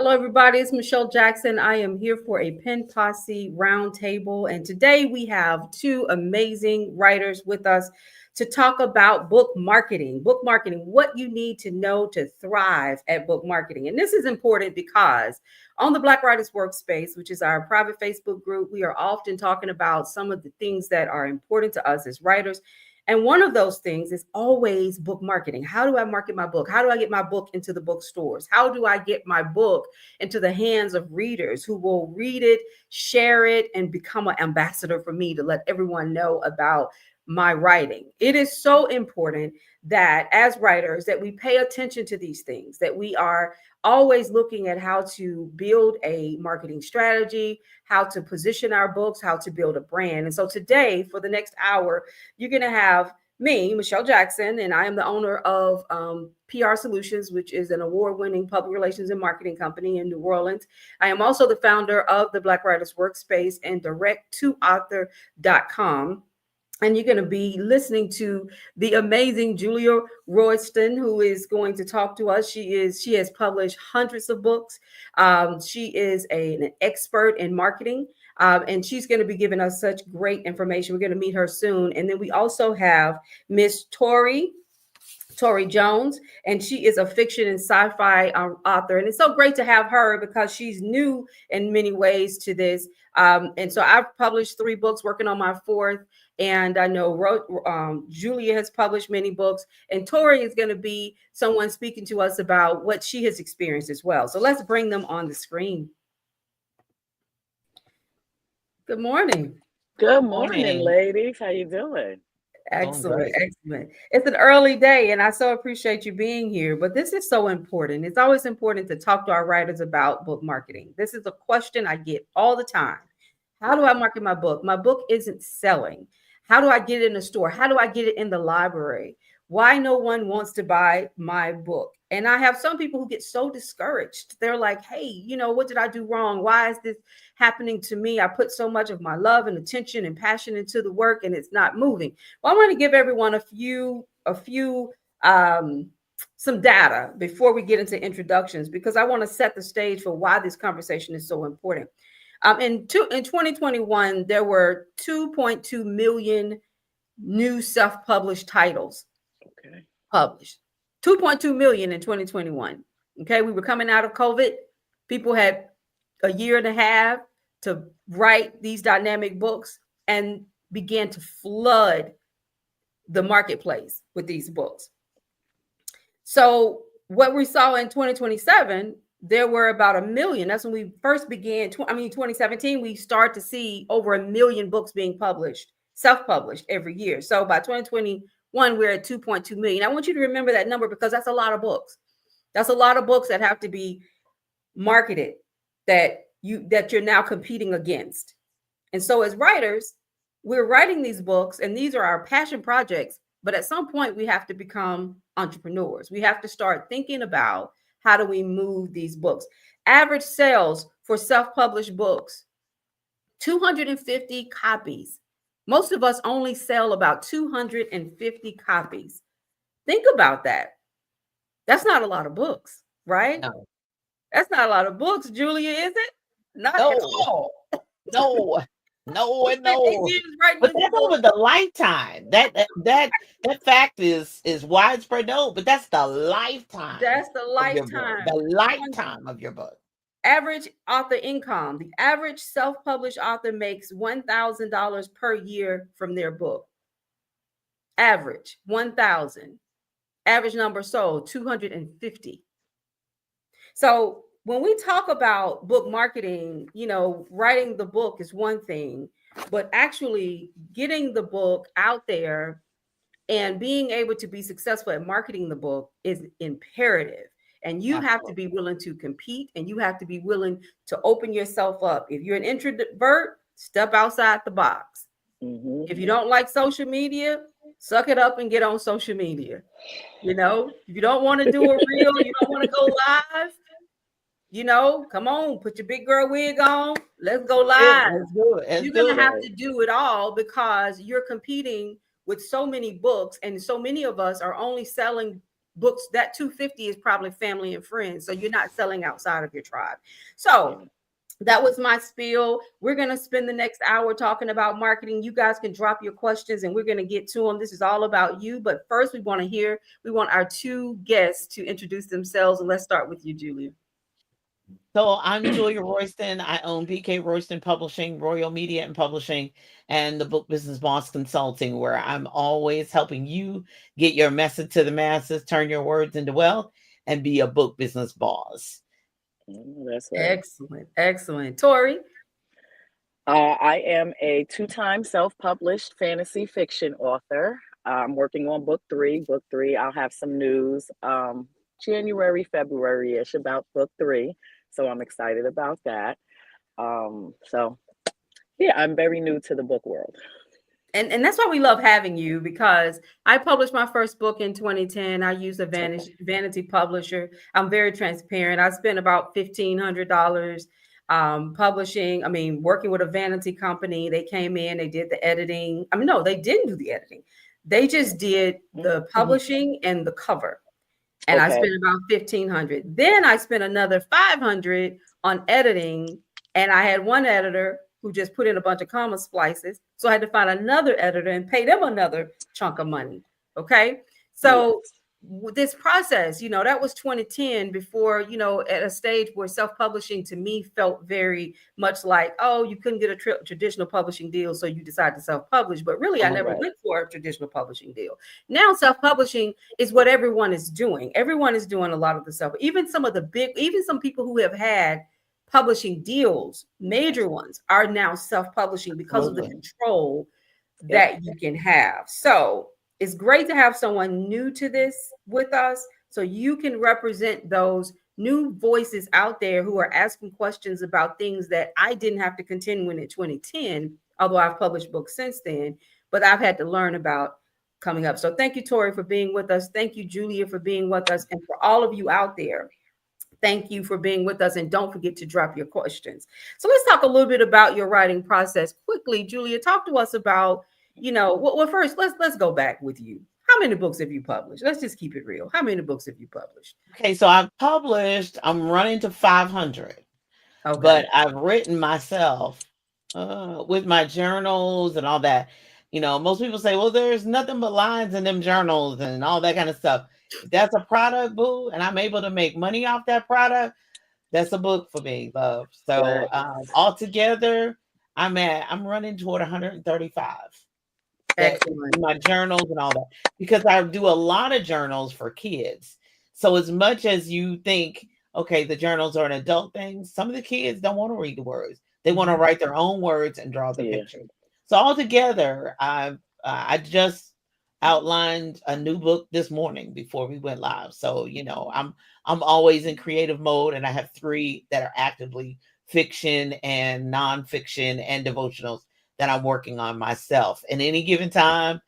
Hello, everybody. It's Michelle Jackson. I am here for a Pen Posse Roundtable. And today we have two amazing writers with us to talk about book marketing. Book marketing, what you need to know to thrive at book marketing. And this is important because on the Black Writers Workspace, which is our private Facebook group, we are often talking about some of the things that are important to us as writers. And one of those things is always book marketing. How do I market my book? How do I get my book into the bookstores? How do I get my book into the hands of readers who will read it, share it, and become an ambassador for me to let everyone know about my writing? It is so important that as writers that we pay attention to these things, that we are always looking at how to build a marketing strategy, how to position our books, how to build a brand. And so today, for the next hour, you're going to have me, Michelle Jackson, and I am the owner of PR Solutions, which is an award-winning public relations and marketing company in New Orleans. I am also the founder of the Black Writers Workspace and direct2author.com. And you're going to be listening to the amazing Julia Royston, who is going to talk to us. She has published hundreds of books. She is an expert in marketing, and she's going to be giving us such great information. We're going to meet her soon. And then we also have Miss Tori Jones, and she is a fiction and sci-fi author. And it's so great to have her because she's new in many ways to this. And so I've published 3 books, working on my 4th. And I know Julia has published many books, and Tori is going to be someone speaking to us about what she has experienced as well. So let's bring them on the screen. Good morning. Good morning, ladies. How you doing? Excellent. It's an early day, and I so appreciate you being here. But this is so important. It's always important to talk to our writers about book marketing. This is a question I get all the time. How do I market my book? My book isn't selling. How do I get it in the store? How do I get it in the library? Why no one wants to buy my book? And I have some people who get so discouraged. They're like, hey, what did I do wrong? Why is this happening to me? I put so much of my love and attention and passion into the work, and it's not moving. Well, I want to give everyone some data before we get into introductions, because I want to set the stage for why this conversation is so important. In 2021, there were 2.2 million new self-published titles published. 2.2 million in 2021. Okay, we were coming out of COVID. People had a year and a half to write these dynamic books and began to flood the marketplace with these books. So what we saw in 2027, there were about 1 million. That's when we first began. 2017, we start to see over 1 million books being published, self-published every year. So by 2021, we're at 2.2 million. I want you to remember that number because that's a lot of books. That's a lot of books that have to be marketed that you're now competing against. And so as writers, we're writing these books, and these are our passion projects. But at some point, we have to become entrepreneurs. We have to start thinking about, how do we move these books? Average sales for self-published books, 250 copies. Most of us only sell about 250 copies. Think about that. That's not a lot of books, right? No. That's not a lot of books, Julia, is it? Not at all. No. Right, but that's over the lifetime. That fact is widespread. No, but that's the lifetime. That's the lifetime. The lifetime of your book. Average author income. The average self-published author makes $1,000 per year from their book. Average $1,000. Average number sold 250. So when we talk about book marketing, writing the book is one thing, but actually getting the book out there and being able to be successful at marketing the book is imperative. And you have to be willing to compete, and you have to be willing to open yourself up. If you're an introvert, step outside the box. Mm-hmm. If you don't like social media, suck it up and get on social media. If you don't want to do a reel, you don't want to go live, come on, put your big girl wig on. Let's go live. You're going to have to do it all because you're competing with so many books, and so many of us are only selling books, that 250 is probably family and friends. So you're not selling outside of your tribe. So that was my spiel. We're going to spend the next hour talking about marketing. You guys can drop your questions and we're going to get to them. This is all about you. But first, we want our two guests to introduce themselves. And let's start with you, Julia. So I'm Julia Royston. I own PK Royston Publishing, Royal Media and Publishing, and the Book Business Boss Consulting, where I'm always helping you get your message to the masses, turn your words into wealth, and be a book business boss. That's right. Excellent. Excellent. Tori? I am a 2-time self-published fantasy fiction author. I'm working on book three. I'll have some news January, February-ish about book 3. So I'm excited about that. So yeah, I'm very new to the book world. And that's why we love having you, because I published my first book in 2010. I used a vanity publisher. I'm very transparent. I spent about $1,500 working with a vanity company. They came in, they did the editing. No, they didn't do the editing. They just did the publishing and the cover. And I spent about $1,500. Then I spent another $500 on editing. And I had one editor who just put in a bunch of comma splices. So I had to find another editor and pay them another chunk of money. Okay. So this process, that was 2010, before, at a stage where self-publishing to me felt very much like, oh, you couldn't get a traditional publishing deal, so you decided to self-publish. But really, I never went for a traditional publishing deal. Now self-publishing is what everyone is doing. Everyone is doing a lot of the stuff. Even some people who have had publishing deals, major ones, are now self-publishing because of the control that you can have. So it's great to have someone new to this with us, so you can represent those new voices out there who are asking questions about things that I didn't have to contend with in 2010, although I've published books since then, but I've had to learn about coming up. So thank you, Tori, for being with us. Thank you, Julia, for being with us. And for all of you out there, thank you for being with us. And don't forget to drop your questions. So let's talk a little bit about your writing process quickly. Julia, talk to us about, well, first, let's go back with you. How many books have you published? Let's just keep it real. How many books have you published? Okay, so I'm running to 500. Okay. But I've written myself with my journals and all that. Most people say, well, there's nothing but lines in them journals and all that kind of stuff. If that's a product, boo, and I'm able to make money off that product, that's a book for me, love. So altogether, I'm running toward 135. Excellent. My journals and all that, because I do a lot of journals for kids. So as much as you think, okay, the journals are an adult thing, some of the kids don't want to read the words. They want to write their own words and draw the picture. So altogether, I just outlined a new book this morning before we went live. So, I'm always in creative mode, and I have 3 that are actively fiction and nonfiction and devotionals that I'm working on myself. And any given time,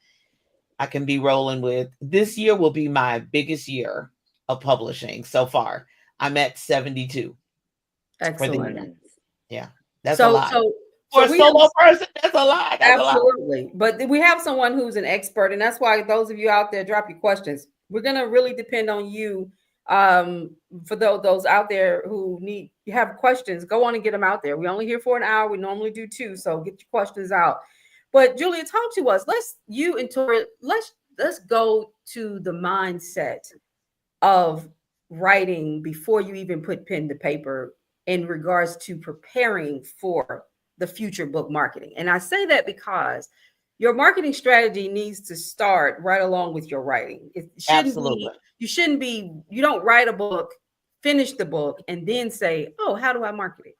I can be rolling with. This year will be my biggest year of publishing so far. I'm at 72. Excellent. Yeah, that's a lot. For a solo person, that's a lot. Absolutely. But we have someone who's an expert, and that's why those of you out there, drop your questions. We're going to really depend on you. For those out there who have questions, go on and get them out there. We only here for an hour. We normally do 2, so get your questions out. But Julia, talk to us. Let's go to the mindset of writing before you even put pen to paper in regards to preparing for the future book marketing. And I say that because your marketing strategy needs to start right along with your writing. You don't write a book, finish the book, and then say, oh, how do I market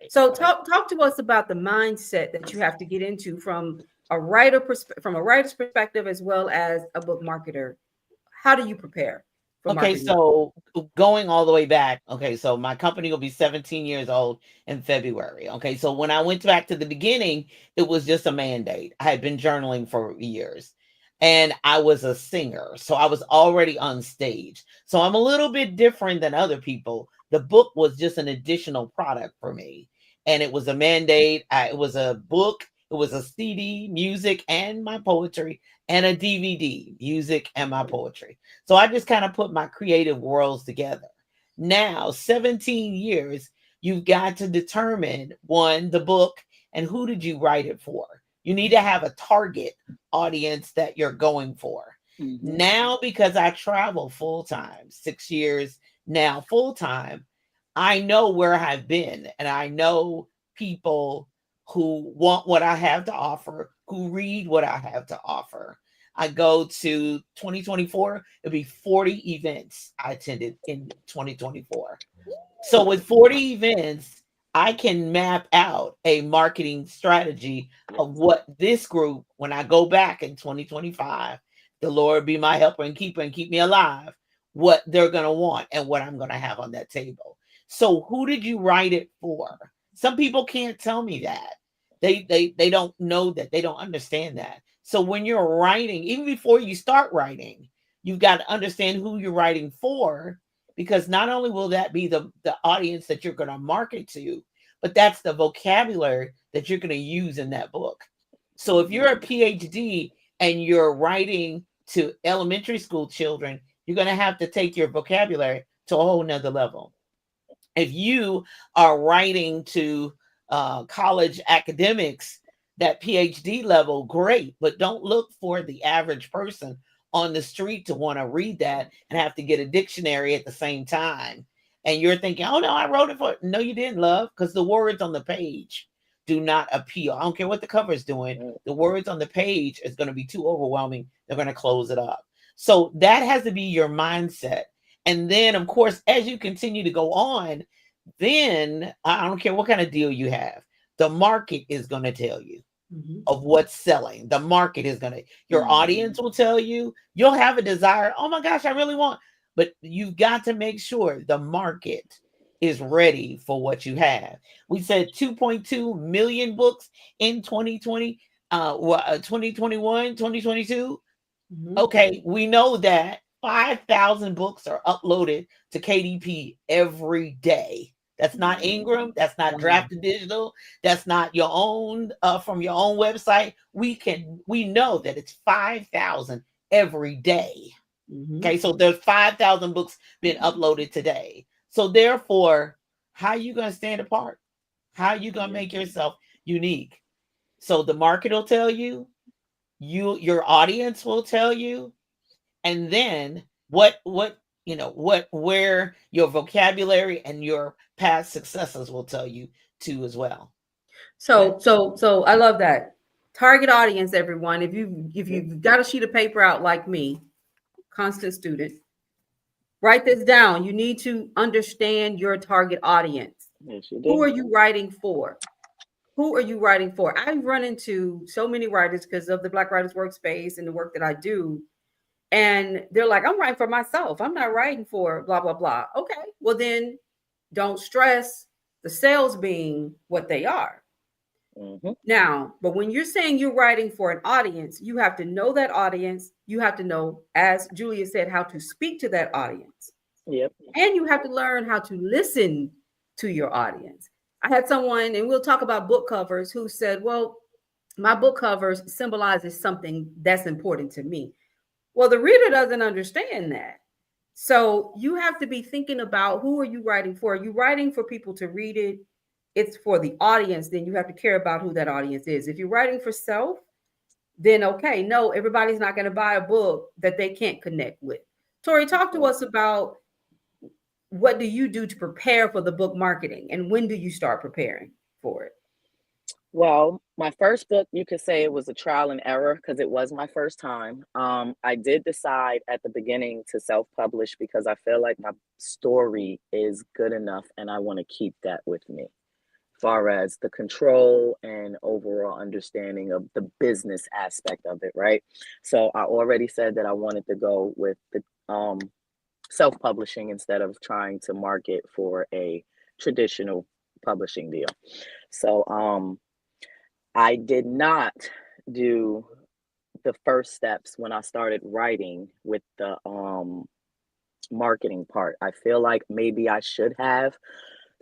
it? So talk to us about the mindset that you have to get into from a writer's perspective, as well as a book marketer. How do you prepare? Okay, so going all the way back. Okay, so my company will be 17 years old in February. Okay, so when I went back to the beginning, it was just a mandate. I had been journaling for years, and I was a singer, so I was already on stage. So I'm a little bit different than other people. The book was just an additional product for me, and it was a mandate. It was a book It was a CD, music, and my poetry, and a DVD, music, and my poetry. So I just kind of put my creative worlds together. Now, 17 years, you've got to determine one, the book, and who did you write it for? You need to have a target audience that you're going for. Mm-hmm. Now, because I travel full time, 6 years now, full time, I know where I've been and I know people who want what I have to offer, who read what I have to offer. I go to 2024, it'll be 40 events I attended in 2024. So with 40 events, I can map out a marketing strategy of what this group, when I go back in 2025, the Lord be my helper and keep me alive, what they're going to want and what I'm going to have on that table. So who did you write it for? Some people can't tell me that. They don't know that. They don't understand that. So when you're writing, even before you start writing, you've got to understand who you're writing for, because not only will that be the audience that you're going to market to, but that's the vocabulary that you're going to use in that book. So if you're a PhD and you're writing to elementary school children, you're going to have to take your vocabulary to a whole nother level. If you are writing to college academics, that PhD level, great, but don't look for the average person on the street to want to read that and have to get a dictionary at the same time. And you're thinking, oh no, I wrote it for. No, you didn't, love, because the words on the page do not appeal. I don't care what the cover is doing. The words on the page is going to be too overwhelming. They're going to close it up. So that has to be your mindset. And then, of course, as you continue to go on, then I don't care what kind of deal you have, the market is going to tell you of what's selling. The market is going to, your audience will tell you, you'll have a desire. Oh my gosh, I really want, but you've got to make sure the market is ready for what you have. We said 2.2 million books in 2020, 2021, 2022. Okay, we know that 5,000 books are uploaded to KDP every day. That's not Ingram. That's not drafted digital. That's not your own from your own website. We know that it's 5,000 every day. Okay, so there's 5,000 books being uploaded today. So therefore, how are you going to stand apart? How are you going to make yourself unique? So the market will tell you, your audience will tell you, and then where your vocabulary and your past successes will tell you too as well. So I love that. Target audience, everyone. If you've got a sheet of paper out like me, constant student, write this down. You need to understand your target audience. Yes, you do. Who are you writing for? Who are you writing for? I run into so many writers because of the Black Writers Workspace and the work that I do. And they're like, I'm writing for myself. I'm not writing for blah, blah, blah. Okay, well then don't stress the sales being what they are. Now, but when you're saying you're writing for an audience, you have to know that audience. You have to know, as Julia said, how to speak to that audience. Yep. And you have to learn how to listen to your audience. I had someone, and we'll talk about book covers, who said, well, my book covers symbolizes something that's important to me. Well, the reader doesn't understand that. So you have to be thinking about, who are you writing for? Are you writing for people to read it? It's for the audience. Then you have to care about who that audience is. If you're writing for self, then okay, no, everybody's not going to buy a book that they can't connect with. Tori, talk to us about, what do you do to prepare for the book marketing, and when do you start preparing for it? Well, my first book, you could say it was a trial and error because it was my first time. I did decide at the beginning to self-publish because I feel like my story is good enough and I want to keep that with me, as far as the control and overall understanding of the business aspect of it, right? So I already said that I wanted to go with the self-publishing instead of trying to market for a traditional publishing deal. So I did not do the first steps when I started writing with the marketing part. I feel like maybe I should have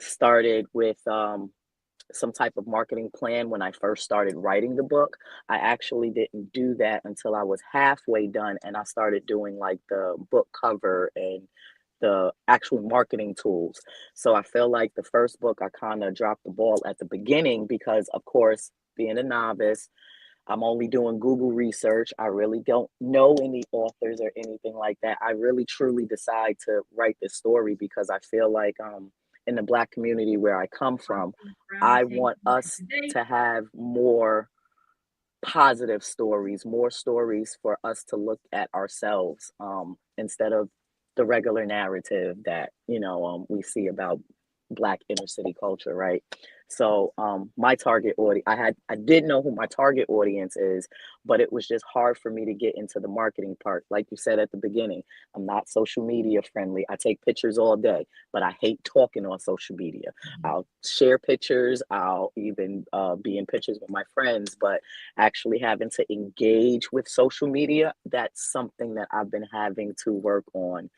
started with some type of marketing plan when I first started writing the book. I actually didn't do that until I was halfway done, and I started doing like the book cover and the actual marketing tools. So I feel like the first book I kind of dropped the ball at the beginning because, of course, being a novice, I'm only doing Google research. I really don't know any authors or anything like that. I really truly decide to write this story because I feel like in the Black community where I come from, I want us to have more positive stories, more stories for us to look at ourselves instead of the regular narrative that we see about Black inner city culture, right? So my target audience, I did know who my target audience is, but it was just hard for me to get into the marketing part. Like you said at the beginning, I'm not social media friendly. I take pictures all day, but I hate talking on social media. I'll share pictures. I'll even be in pictures with my friends, but actually having to engage with social media, that's something that I've been having to work on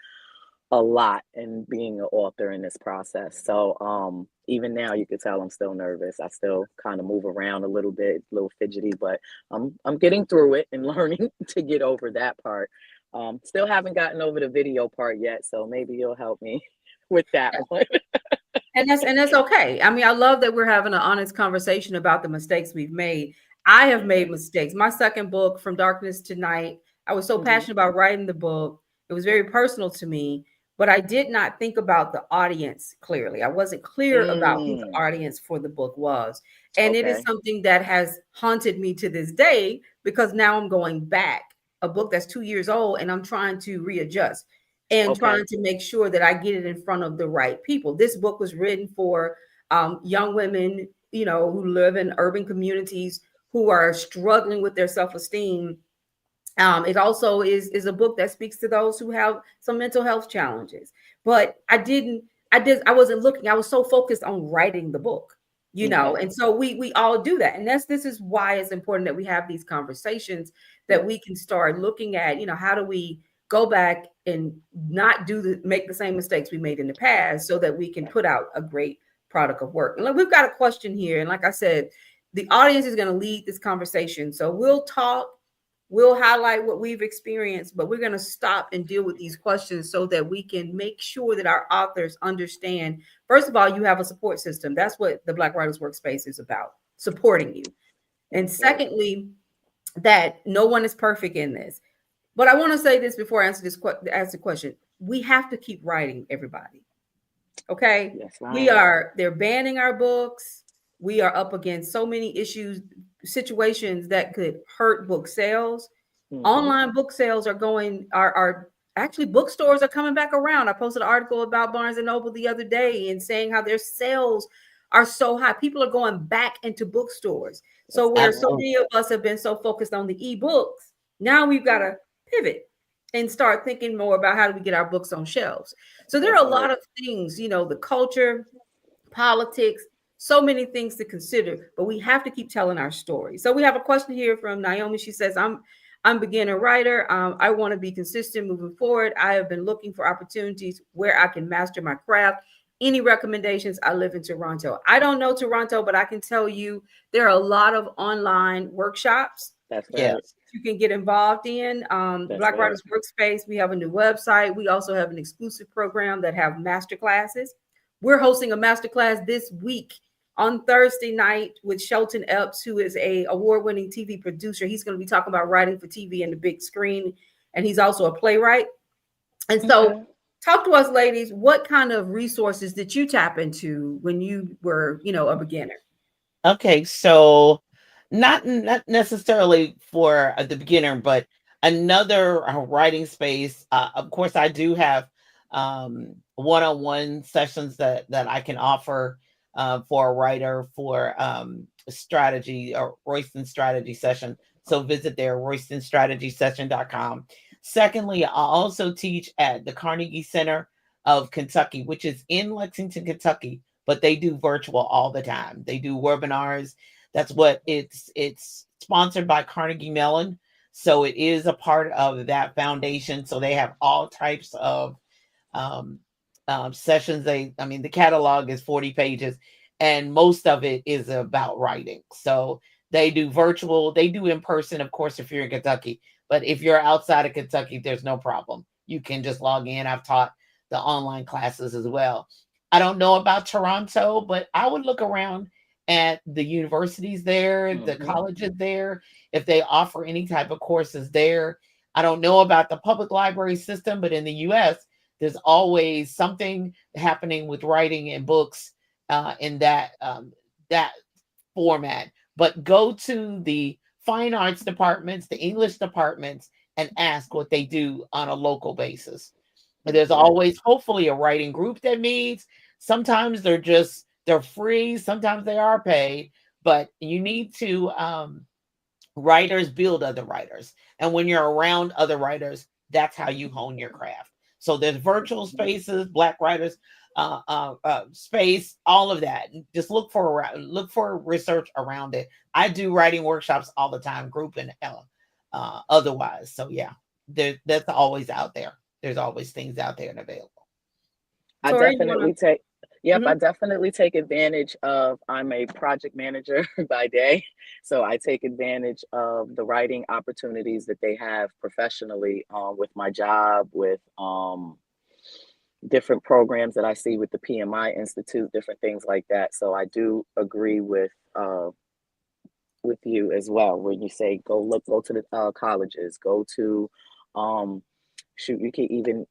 a lot in being an author in this process. So even now you could tell I'm still nervous. I still kind of move around a little bit, a little fidgety, but I'm getting through it and learning to get over that part. Still haven't gotten over the video part yet, so maybe you'll help me with that one. And that's okay. I mean, I love that we're having an honest conversation about the mistakes we've made. I have made mistakes. My second book, From Darkness to Night, I was so passionate about writing the book. It was very personal to me, but I did not think about the audience clearly. I wasn't clear about who the audience for the book was. And it is something that has haunted me to this day because now I'm going back, a book that's 2 years old, and I'm trying to readjust and trying to make sure that I get it in front of the right people. This book was written for young women, who live in urban communities who are struggling with their self-esteem. It also is a book that speaks to those who have some mental health challenges. But I wasn't looking. I was so focused on writing the book, and so we all do that. And this is why it's important that we have these conversations, that we can start looking at, how do we go back and not make the same mistakes we made in the past so that we can put out a great product of work. And we've got a question here. And like I said, the audience is going to lead this conversation. So we'll talk, we'll highlight what we've experienced, but we're going to stop and deal with these questions so that we can make sure that our authors understand. First of all, you have a support system. That's what the Black Writers Workspace is about, supporting you. And secondly, that no one is perfect in this. But I want to say this before I answer the question. We have to keep writing, everybody. Okay? Yes, they're banning our books. We are up against so many situations that could hurt book sales. Online book sales are actually, bookstores are coming back around. I posted an article about Barnes and Noble the other day and saying how their sales are so high. People are going back into bookstores. So where so many of us have been so focused on the ebooks, now we've got to pivot and start thinking more about how do we get our books on shelves. So there are a lot of things, the culture, politics, so many things to consider, but we have to keep telling our story. So we have a question here from Naomi. She says, I'm a beginner writer. I want to be consistent moving forward. I have been looking for opportunities where I can master my craft. Any recommendations? I live in Toronto. I don't know Toronto, but I can tell you there are a lot of online workshops. That's right. You can get involved in. Black Writers Workspace. We have a new website. We also have an exclusive program that have master classes. We're hosting a master class this week on Thursday night with Shelton Epps, who is a award-winning TV producer. He's going to be talking about writing for TV and the big screen, and he's also a playwright. And so talk to us, ladies. What kind of resources did you tap into when you were, a beginner? Okay, so not necessarily for the beginner, but another writing space. Of course, I do have one-on-one sessions that I can offer for a writer for strategy or Royston strategy session. So visit there, roystonstrategysession.com. Secondly, I also teach at the Carnegie Center of Kentucky, which is in Lexington, Kentucky, but they do virtual all the time. They do webinars. That's what it's sponsored by Carnegie Mellon. So it is a part of that foundation. So they have all types of sessions. The catalog is 40 pages, and most of it is about writing. So they do virtual, they do in person, of course, if you're in Kentucky. But if you're outside of Kentucky, there's no problem. You can just log in. I've taught the online classes as well. I don't know about Toronto, but I would look around at the universities there, the colleges there, if they offer any type of courses there. I don't know about the public library system, but in the US, there's always something happening with writing and books in that format. But go to the fine arts departments, the English departments, and ask what they do on a local basis. There's always hopefully a writing group that meets. Sometimes they're free, sometimes they are paid, but you need to writers build other writers. And when you're around other writers, that's how you hone your craft. So there's virtual spaces, Black writers space, all of that. Just look for research around it. I do writing workshops all the time, group and otherwise. So yeah, that's always out there. There's always things out there and available. I Tori, definitely take, I definitely take advantage of, I'm a project manager by day. So I take advantage of the writing opportunities that they have professionally with my job, with different programs that I see with the PMI Institute, different things like that. So I do agree with you as well when you say go to the colleges, go to shoot, you can even,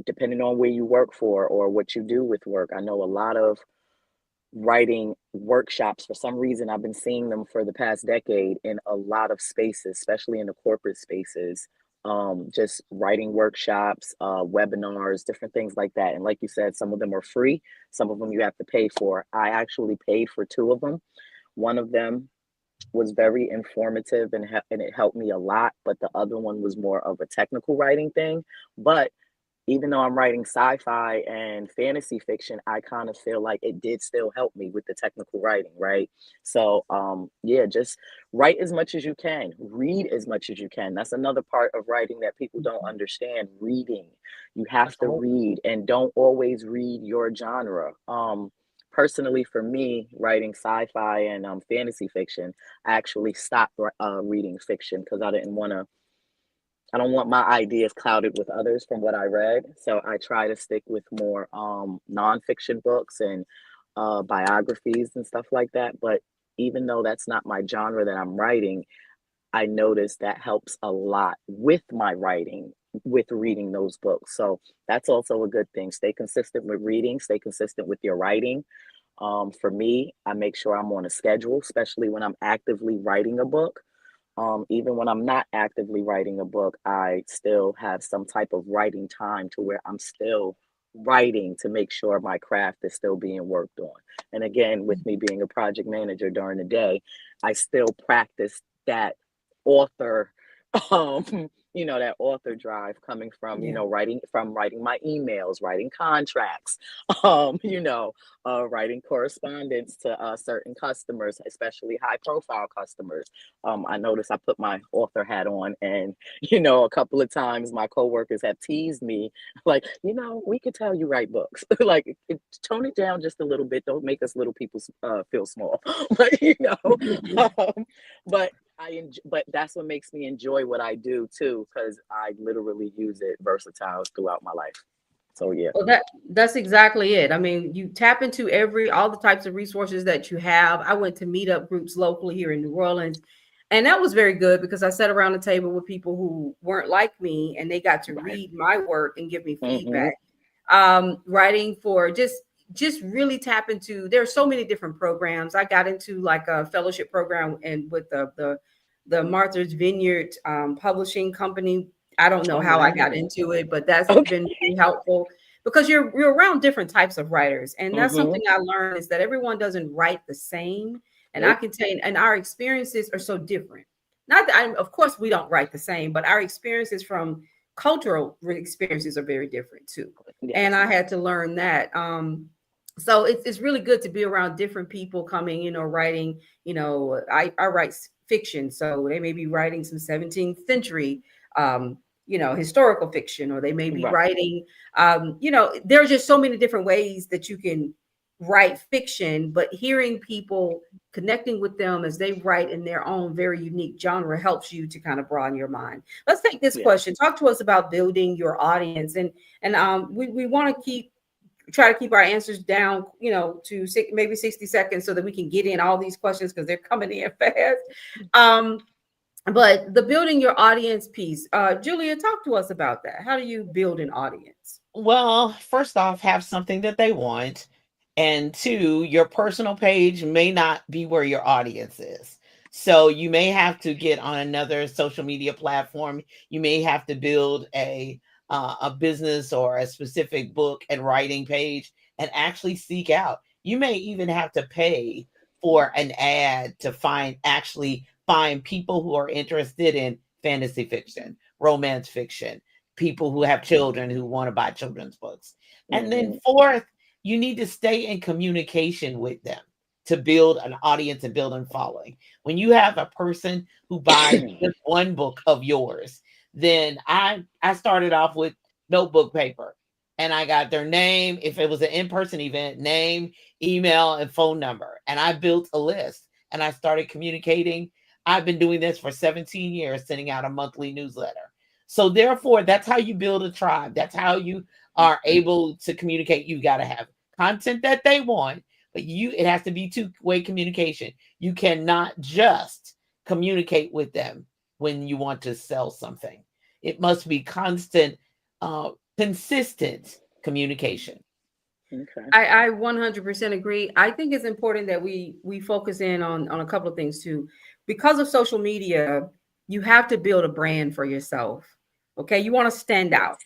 depending on where you work for or what you do with work. I know a lot of writing workshops. For some reason, I've been seeing them for the past decade in a lot of spaces, especially in the corporate spaces. Just writing workshops, webinars, different things like that. And like you said, some of them are free, some of them you have to pay for. I actually paid for 2 of them. One of them was very informative and it helped me a lot, but the other one was more of a technical writing thing. But even though I'm writing sci-fi and fantasy fiction, I kind of feel like it did still help me with the technical writing, right? So just write as much as you can, read as much as you can. That's another part of writing that people don't understand. Reading. You have to read, and don't always read your genre. Personally, for me, writing sci-fi and fantasy fiction, I actually stopped reading fiction because I don't want my ideas clouded with others from what I read. So I try to stick with more nonfiction books and biographies and stuff like that. But even though that's not my genre that I'm writing, I noticed that helps a lot with my writing, with reading those books. So that's also a good thing. Stay consistent with reading, stay consistent with your writing. For me, I make sure I'm on a schedule, especially when I'm actively writing a book. Even when I'm not actively writing a book, I still have some type of writing time to where I'm still writing to make sure my craft is still being worked on. And again, with me being a project manager during the day, I still practice that author, that author drive coming from, writing my emails, writing contracts, writing correspondence to certain customers, especially high profile customers. I noticed I put my author hat on, and, a couple of times my coworkers have teased me like, we could tell you write books. Like, tone it down just a little bit. Don't make us little people feel small. But, but that's what makes me enjoy what I do too, because I literally use it versatile throughout my life. So yeah. Well, that's exactly it. I mean, you tap into all the types of resources that you have. I went to meetup groups locally here in New Orleans, and that was very good because I sat around the table with people who weren't like me, and they got to read my work and give me feedback. Writing for just really tap into. There are so many different programs. I got into like a fellowship program and with the Martha's Vineyard publishing company. I don't know how I got into it, but that's been really helpful because you're around different types of writers. And that's something I learned, is that everyone doesn't write the same. And I can tell you, and our experiences are so different. Not that of course we don't write the same, but our experiences from cultural experiences are very different too. Yes. And I had to learn that. So it's really good to be around different people coming, writing, I write fiction. So they may be writing some 17th century, historical fiction, or they may be writing, there's just so many different ways that you can write fiction, but hearing people connecting with them as they write in their own very unique genre helps you to kind of broaden your mind. Let's take this question. Talk to us about building your audience, and we want to try to keep our answers down, to maybe 60 seconds so that we can get in all these questions because they're coming in fast. But the building your audience piece, Julia, talk to us about that. How do you build an audience? Well, first off, have something that they want. And two, your personal page may not be where your audience is. So you may have to get on another social media platform. You may have to build a business or a specific book and writing page and actually seek out. You may even have to pay for an ad to actually find people who are interested in fantasy fiction, romance fiction, people who have children who want to buy children's books. And then fourth, you need to stay in communication with them to build an audience and build a following. When you have a person who buys just one book of yours, then I started off with notebook paper and I got their name. If it was an in-person event, name, email, and phone number. And I built a list and I started communicating. I've been doing this for 17 years, sending out a monthly newsletter. So therefore, that's how you build a tribe. That's how you are able to communicate. You got to have content that they want, but it has to be two-way communication. You cannot just communicate with them when you want to sell something. It must be constant, consistent communication. Okay. I 100% agree. I think it's important that we focus in on a couple of things too. Because of social media, you have to build a brand for yourself. Okay, you want to stand out.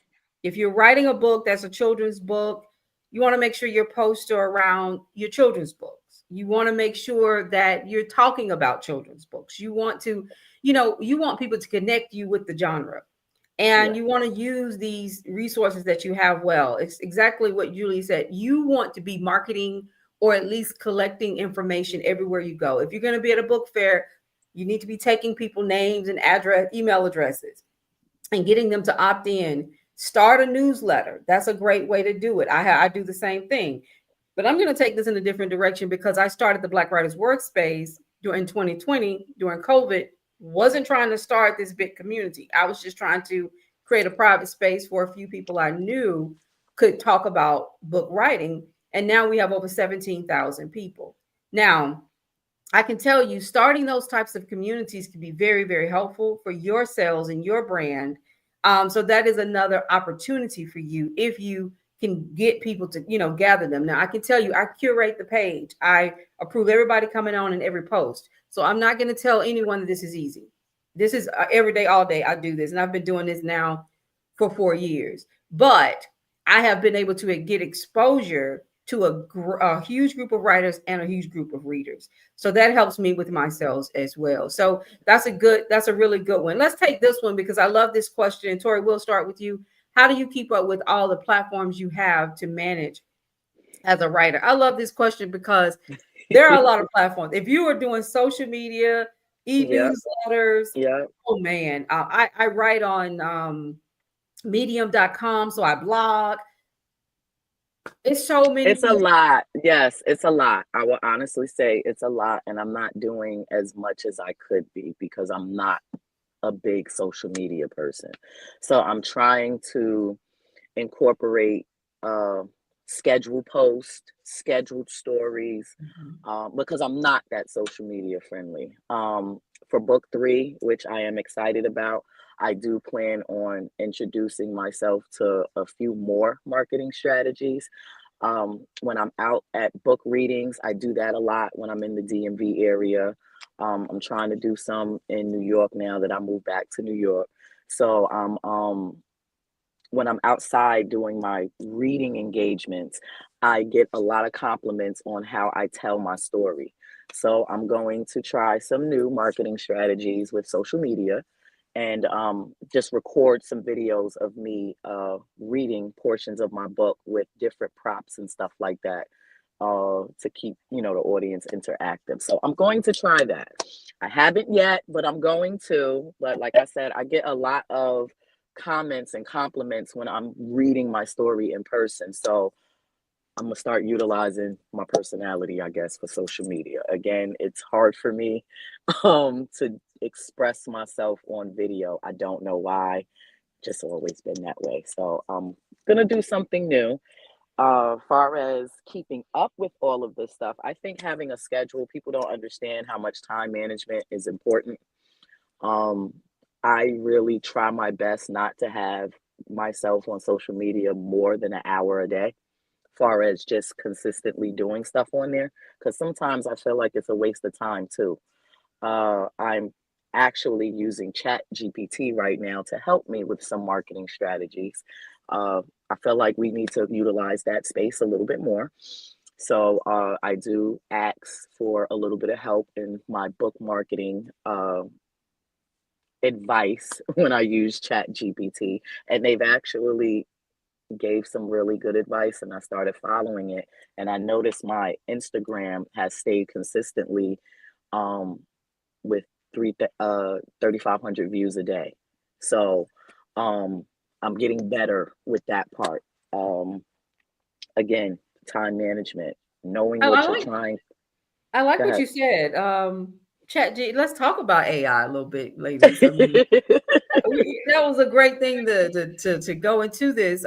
If you're writing a book that's a children's book, you want to make sure your posts are around your children's books. You want to make sure that you're talking about children's books. You want to, you want people to connect you with the genre. And you want to use these resources that you have well. It's exactly what Julie said. You want to be marketing or at least collecting information everywhere you go. If you're going to be at a book fair, you need to be taking people names and email addresses and getting them to opt in. Start a newsletter. That's a great way to do it. I do the same thing. But I'm going to take this in a different direction because I started the Black Writers Workspace during 2020, during COVID. Wasn't trying to start this big community. I was just trying to create a private space for a few people I knew could talk about book writing. And now we have over 17,000 people. Now, I can tell you starting those types of communities can be very, very helpful for your sales and your brand. So that is another opportunity for you if you can get people to, gather them. Now, I can tell you, I curate the page. I approve everybody coming on in every post. So I'm not going to tell anyone that this is easy. This is every day, all day I do this. And I've been doing this now for 4 years. But I have been able to get exposure to a huge group of writers and a huge group of readers. So that helps me with my sales as well. So that's a really good one. Let's take this one because I love this question. Tori, we'll start with you. How do you keep up with all the platforms you have to manage as a writer? I love this question because there are a lot of platforms. If you are doing social media, e-newsletters, oh man, I write on medium.com, so I blog. It's so many. It's a lot. Yes, it's a lot. I will honestly say it's a lot, and I'm not doing as much as I could be because I'm not a big social media person. So I'm trying to incorporate scheduled posts, scheduled stories, because I'm not that social media friendly. For book 3, which I am excited about, I do plan on introducing myself to a few more marketing strategies. When I'm out at book readings, I do that a lot when I'm in the DMV area. I'm trying to do some in New York now that I moved back to New York. So when I'm outside doing my reading engagements, I get a lot of compliments on how I tell my story. So I'm going to try some new marketing strategies with social media and just record some videos of me reading portions of my book with different props and stuff like that to keep, the audience interactive. So I'm going to try that. I haven't yet, but I'm going to. But like I said, I get a lot of comments and compliments when I'm reading my story in person. So I'm gonna start utilizing my personality, I guess, for social media. Again, it's hard for me to express myself on video. I don't know why. Just always been that way. So I'm gonna do something new. Far as keeping up with all of this stuff, I think having a schedule, people don't understand how much time management is important. Um, I really try my best not to have myself on social media more than an hour a day, far as just consistently doing stuff on there, because sometimes I feel like it's a waste of time too. I'm actually using Chat GPT right now to help me with some marketing strategies. I feel like we need to utilize that space a little bit more. So I do ask for a little bit of help in my book marketing advice when I use Chat GPT, and they've actually gave some really good advice, and I started following it, and I noticed my Instagram has stayed consistently um, with 3,500 views a day. So um, I'm getting better with that part. Um, Again, time management, knowing I, what I you're like trying. I like Go what ahead. you said. Let's talk about AI a little bit, ladies. I mean, that was a great thing to go into this.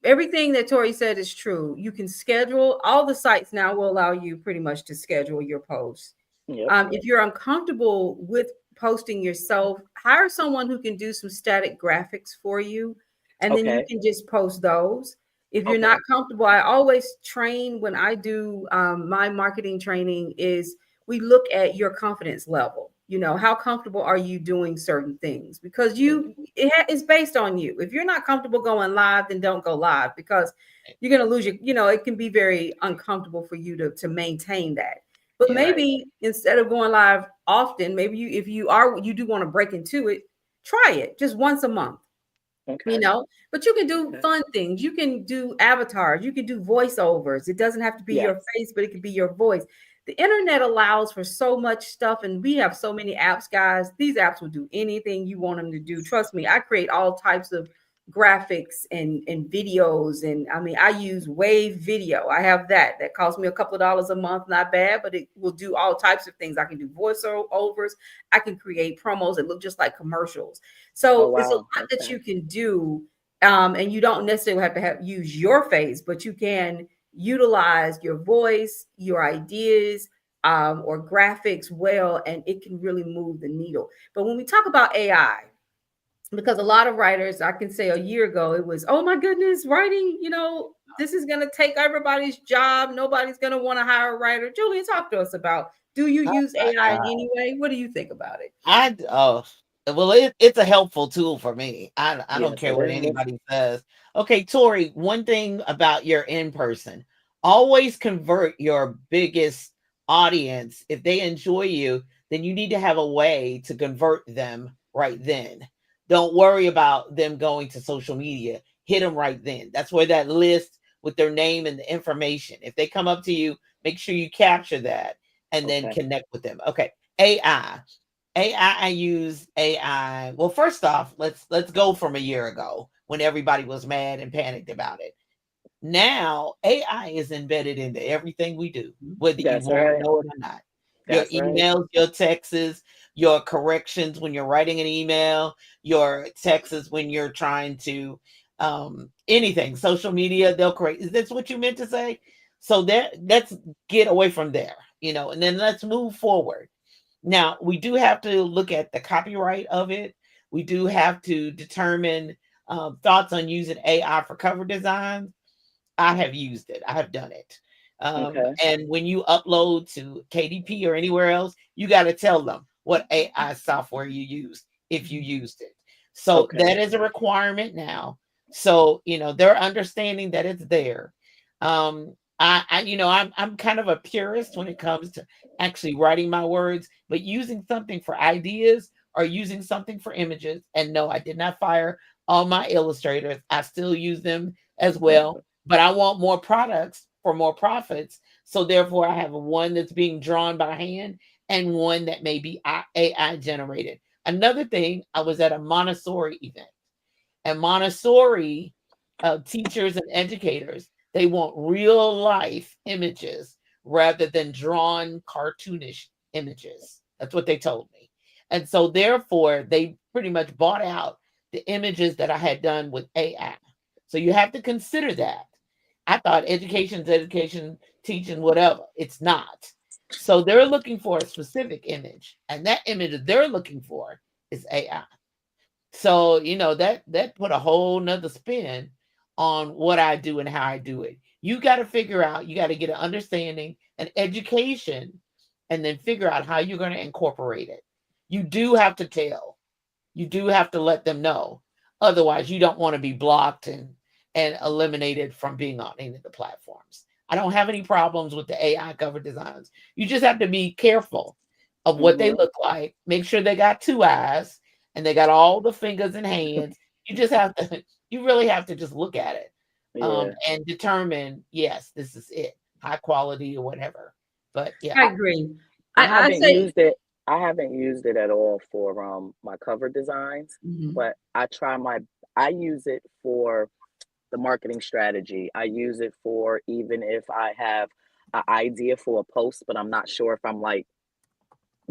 Everything that Tori said is true. You can schedule. All the sites now will allow you pretty much to schedule your posts. Yep. If you're uncomfortable with posting yourself, hire someone who can do some static graphics for you, and then you Okay. can just post those. If you're not Okay. comfortable, I always train when I do my marketing training is we look at your confidence level. You know, how comfortable are you doing certain things? Because it's based on you. If you're not comfortable going live, then don't go live because you're going to lose it can be very uncomfortable for you to maintain that. But Yeah. Right. maybe instead of going live often, maybe if you do want to break into it, try it just once a month, Okay. but you can do Okay. fun things. You can do avatars, you can do voiceovers. It doesn't have to be your Yes. face, but it could be your voice. The internet allows for so much stuff, and we have so many apps, guys. These apps will do anything you want them to do. Trust me, I create all types of graphics and videos, and I mean I use Wave Video. I have that costs me a couple of dollars a month, not bad, but it will do all types of things. I can do voiceovers, I can create promos that look just like commercials. Oh So it's a wow. lot that Okay. you can do, and you don't necessarily have to use your face, but you can utilize your voice, your ideas, or graphics well, and it can really move the needle. But when we talk about AI, because a lot of writers, I can say a year ago, it was, oh my goodness, writing, this is going to take everybody's job. Nobody's going to want to hire a writer. Julian, talk to us about, do you Oh use my AI in God. any way? What do you think about it? Well, it's a helpful tool for me. I don't Yes, care it what is. anybody says. Okay, Tori, one thing about your in person, always convert your biggest audience. If they enjoy you, then you need to have a way to convert them right then. Don't worry about them going to social media. Hit them right then. That's where that list with their name and the information. If they come up to you, make sure you capture that and then Okay. connect with them. Okay, AI. I use AI. Well, first off, let's go from a year ago when everybody was mad and panicked about it. Now AI is embedded into everything we do, whether you That's want to right. know it or not. Your That's right. emails, your texts, your corrections when you're writing an email, your texts when you're trying to anything, social media, they'll correct. Is this what you meant to say? So let's get away from there, and then let's move forward. Now, we do have to look at the copyright of it. We do have to determine thoughts on using AI for cover designs. I have used it. I have done it. Okay. And when you upload to KDP or anywhere else, you got to tell them what AI software you used if you used it. So Okay. that is a requirement now. So they're understanding that it's there. I'm kind of a purist when it comes to actually writing my words, but using something for ideas or using something for images. And no, I did not fire all my illustrators. I still use them as well, Okay. but I want more products for more profits. So therefore, I have one that's being drawn by hand and one that may be AI generated. Another thing, I was at a Montessori event, and Montessori teachers and educators, They want real life images rather than drawn cartoonish images. That's what they told me. And so therefore they pretty much bought out the images that I had done with AI. So you have to consider that. I thought education's education, teaching, whatever. It's not. So they're looking for a specific image, and that image that they're looking for is AI. So, that put a whole nother spin on what I do and how I do it. You got to figure out, you got to get an understanding, an education, and then figure out how you're going to incorporate it. You do have to tell. You do have to let them know. Otherwise, you don't want to be blocked and eliminated from being on any of the platforms. I don't have any problems with the AI cover designs. You just have to be careful of what they look like. Make sure they got two eyes and they got all the fingers and hands. You just have to, you really have to just look at it and determine, yes, this is it, high quality or whatever. But yeah, I agree. I I haven't say, used it. I haven't used it at all for my cover designs, Mhm. but I use it for the marketing strategy. I use it for even if I have an idea for a post, but I'm not sure if I'm like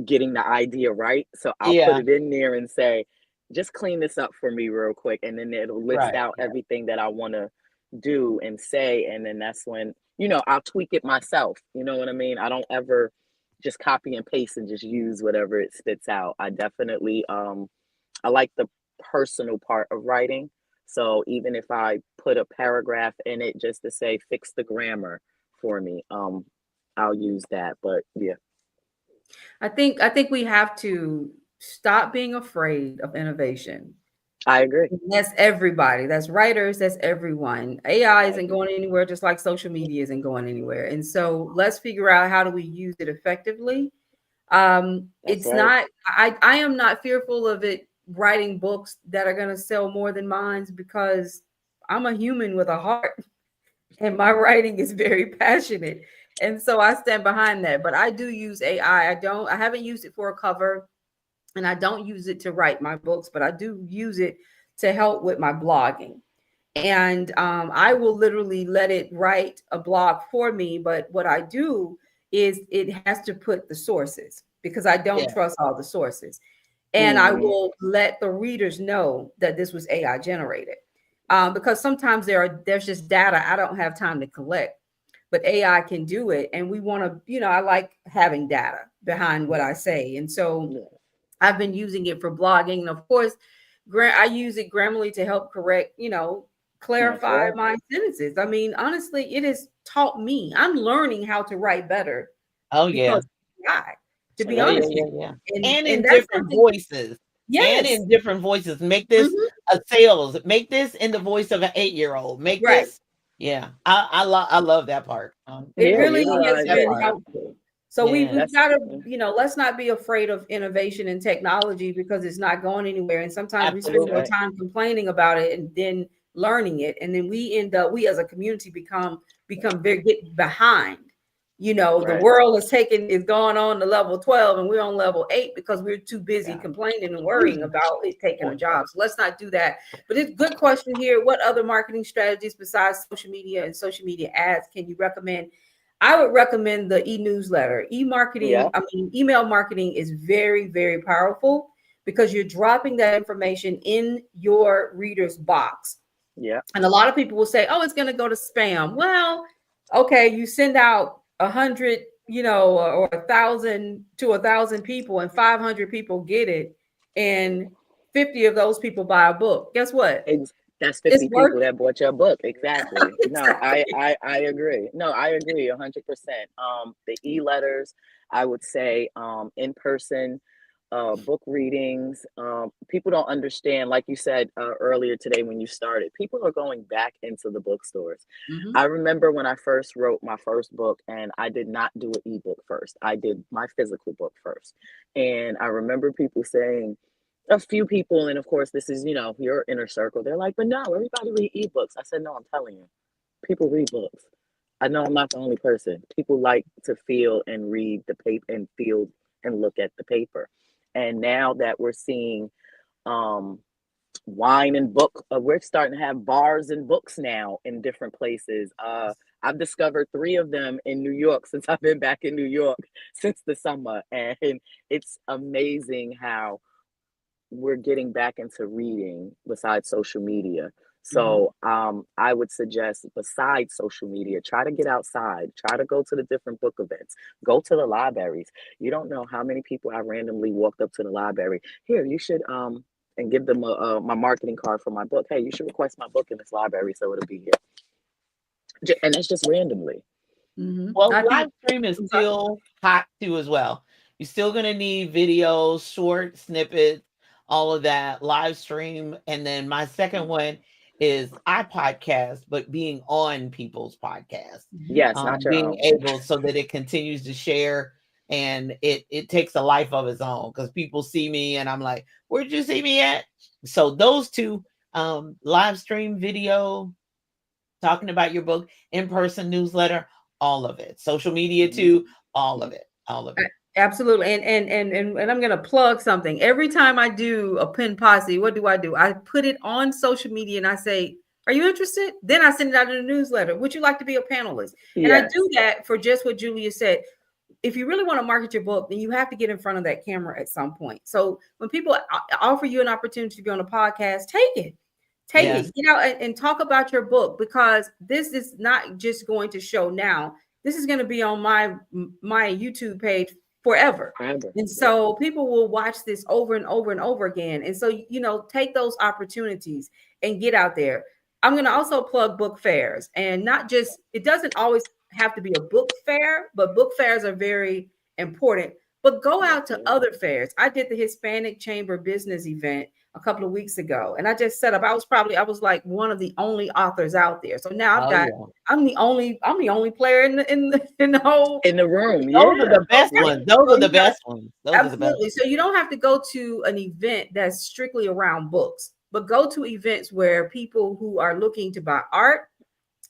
getting the idea right. So I'll put yeah, it in there and say, just clean this up for me real quick. And then it'll list right, out yeah, everything that I want to do and say. And then that's when, I'll tweak it myself. You know what I mean? I don't ever just copy and paste and just use whatever it spits out. I definitely, I like the personal part of writing. So even if I put a paragraph in it just to say, fix the grammar for me, I'll use that. But yeah, I think we have to stop being afraid of innovation. I agree. That's everybody. That's writers. That's everyone. AI I isn't agree. going anywhere, just like social media isn't going anywhere. And so let's figure out how do we use it effectively. That's It's right. not. I am not fearful of it writing books that are going to sell more than mine because I'm a human with a heart, and my writing is very passionate. And so I stand behind that. But I do use AI. I haven't used it for a cover, and I don't use it to write my books, but I do use it to help with my blogging. And I will literally let it write a blog for me. But what I do is it has to put the sources because I don't yeah, trust all the sources. And I Hmm. will let the readers know that this was AI generated. Because sometimes there's just data I don't have time to collect, but AI can do it. And we want to, I like having data behind what I say. And so Yeah, I've been using it for blogging. And of course, I use it Grammarly to help correct, that's clarify right. my sentences. I mean, honestly, it has taught me. I'm learning how to write better oh because yeah, of AI, to be yeah, yeah, honest Absolutely. with yeah, yeah. you. And And and in that's different something, voices. And yes. in different voices. Make this Mhm. a sales. Make this in the voice of an 8-year-old. Make Right. this. Yeah. I love that part. It Yeah, really I love has that utilize it. been part. helpful. So Yeah. we've That's got to, let's not be afraid of innovation and technology because it's not going anywhere. And sometimes we that's spend more Absolutely. right. time complaining about it and then learning it. And then we as a community become very get behind. The Right. world is going on to level 12 and we're on level 8 because we're too busy Yeah. complaining and worrying about it taking a job. So let's not do that. But it's a good question here. What other marketing strategies besides social media and social media ads can you recommend? I would recommend the e-newsletter. Yeah. Email marketing is very, very powerful because you're dropping that information in your reader's box. Yeah. And a lot of people will say, oh, it's going to go to spam. Well, okay, you send out 100, or 1,000 to 1,000 people, and 500 people get it, and 50 of those people buy a book. Guess what? That's It's 50 people working. that bought your book. Exactly. No, I, Exactly. I, I agree. No, I agree 100%. The e-letters, I would say, in person, book readings. People don't understand, like you said earlier today when you started, people are going back into the bookstores. Mhm. I remember when I first wrote my first book and I did not do an ebook first. I did my physical book first. And I remember people saying, a few people, and of course, this is, your inner circle. They're like, but no, everybody read ebooks. I said, no, I'm telling you, people read books. I know I'm not the only person. People like to feel and read the paper and feel and look at the paper. And now that we're seeing um, wine and book. We're starting to have bars and books now in different places. I've discovered 3 of them in New York since I've been back in New York since the summer, and it's amazing how we're getting back into reading besides social media. So I would suggest, besides social media, try to get outside, try to go to the different book events, go to the libraries. You don't know how many people I randomly walked up to the library. Here, you should and give them my marketing card for my book. Hey, you should request my book in this library so it'll be here. And that's just randomly. Well, live stream is still hot too as well. You're still going to need videos, short snippets, all of that, live stream. And then my second one is iPodcast, but being on people's podcasts. Yes, not your being own. able so that it continues to share, and it takes a life of its own, because people see me and I'm like, where'd you see me at? So those 2, live stream, video, talking about your book, in-person newsletter, all of it, social media too, all of it. Absolutely. And I'm going to plug something. Every time I do a Pen Posse, what do? I put it on social media and I say, are you interested? Then I send it out in a newsletter. Would you like to be a panelist? Yes. And I do that for just what Julia said. If you really want to market your book, then you have to get in front of that camera at some point. So when people offer you an opportunity to be on a podcast, take it. Take it, and talk about your book, because this is not just going to show now. This is going to be on my YouTube page forever. And so people will watch this over and over and over again. And so, take those opportunities and get out there. I'm going to also plug book fairs, and not just, it doesn't always have to be a book fair, but book fairs are very important. But go out to other fairs. I did the Hispanic Chamber Business event a couple of weeks ago, and I just set up. I was like one of the only authors out there. So now I'm the only player in the whole room. Those are the best ones. Those are the best ones. Absolutely. So you don't have to go to an event that's strictly around books, but go to events where people who are looking to buy art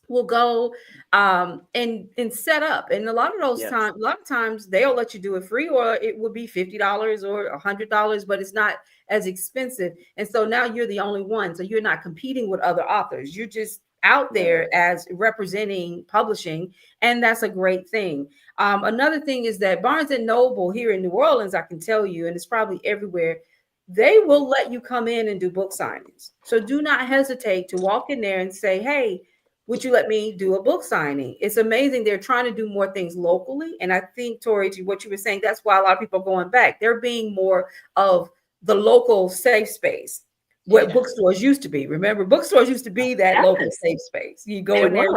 will go and set up. And a lot of times they'll let you do it free, or it would be $50 or $100, but it's not as expensive. And so now you're the only one. So you're not competing with other authors. You're just out there as representing publishing. And that's a great thing. Another thing is that Barnes and Noble here in New Orleans, I can tell you, and it's probably everywhere, they will let you come in and do book signings. So do not hesitate to walk in there and say, hey, would you let me do a book signing? It's amazing. They're trying to do more things locally. And I think, Tori, to what you were saying, that's why a lot of people are going back. They're being more of the local safe space, what bookstores used to be. Remember, bookstores used to be that local safe space. You go in there.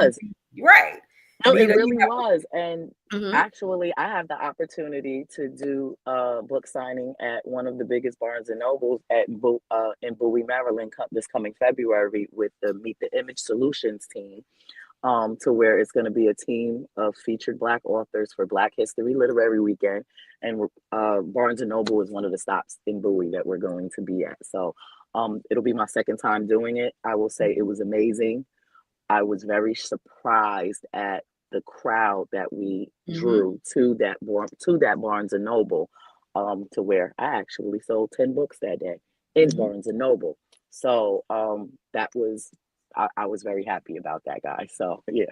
Right. No, it really was. And actually, I have the opportunity to do a book signing at one of the biggest Barnes and Nobles in Bowie, Maryland, this coming February, with the Meet the Image Solutions team, to where it's going to be a team of featured Black authors for Black History Literary Weekend. And Barnes and Noble is one of the stops in Bowie that we're going to be at. So it'll be my second time doing it. I will say it was amazing. I was very surprised at the crowd that we drew to that Barnes and Noble, to where I actually sold 10 books that day in Barnes and Noble. So that was, I was very happy about that, guys. So yeah.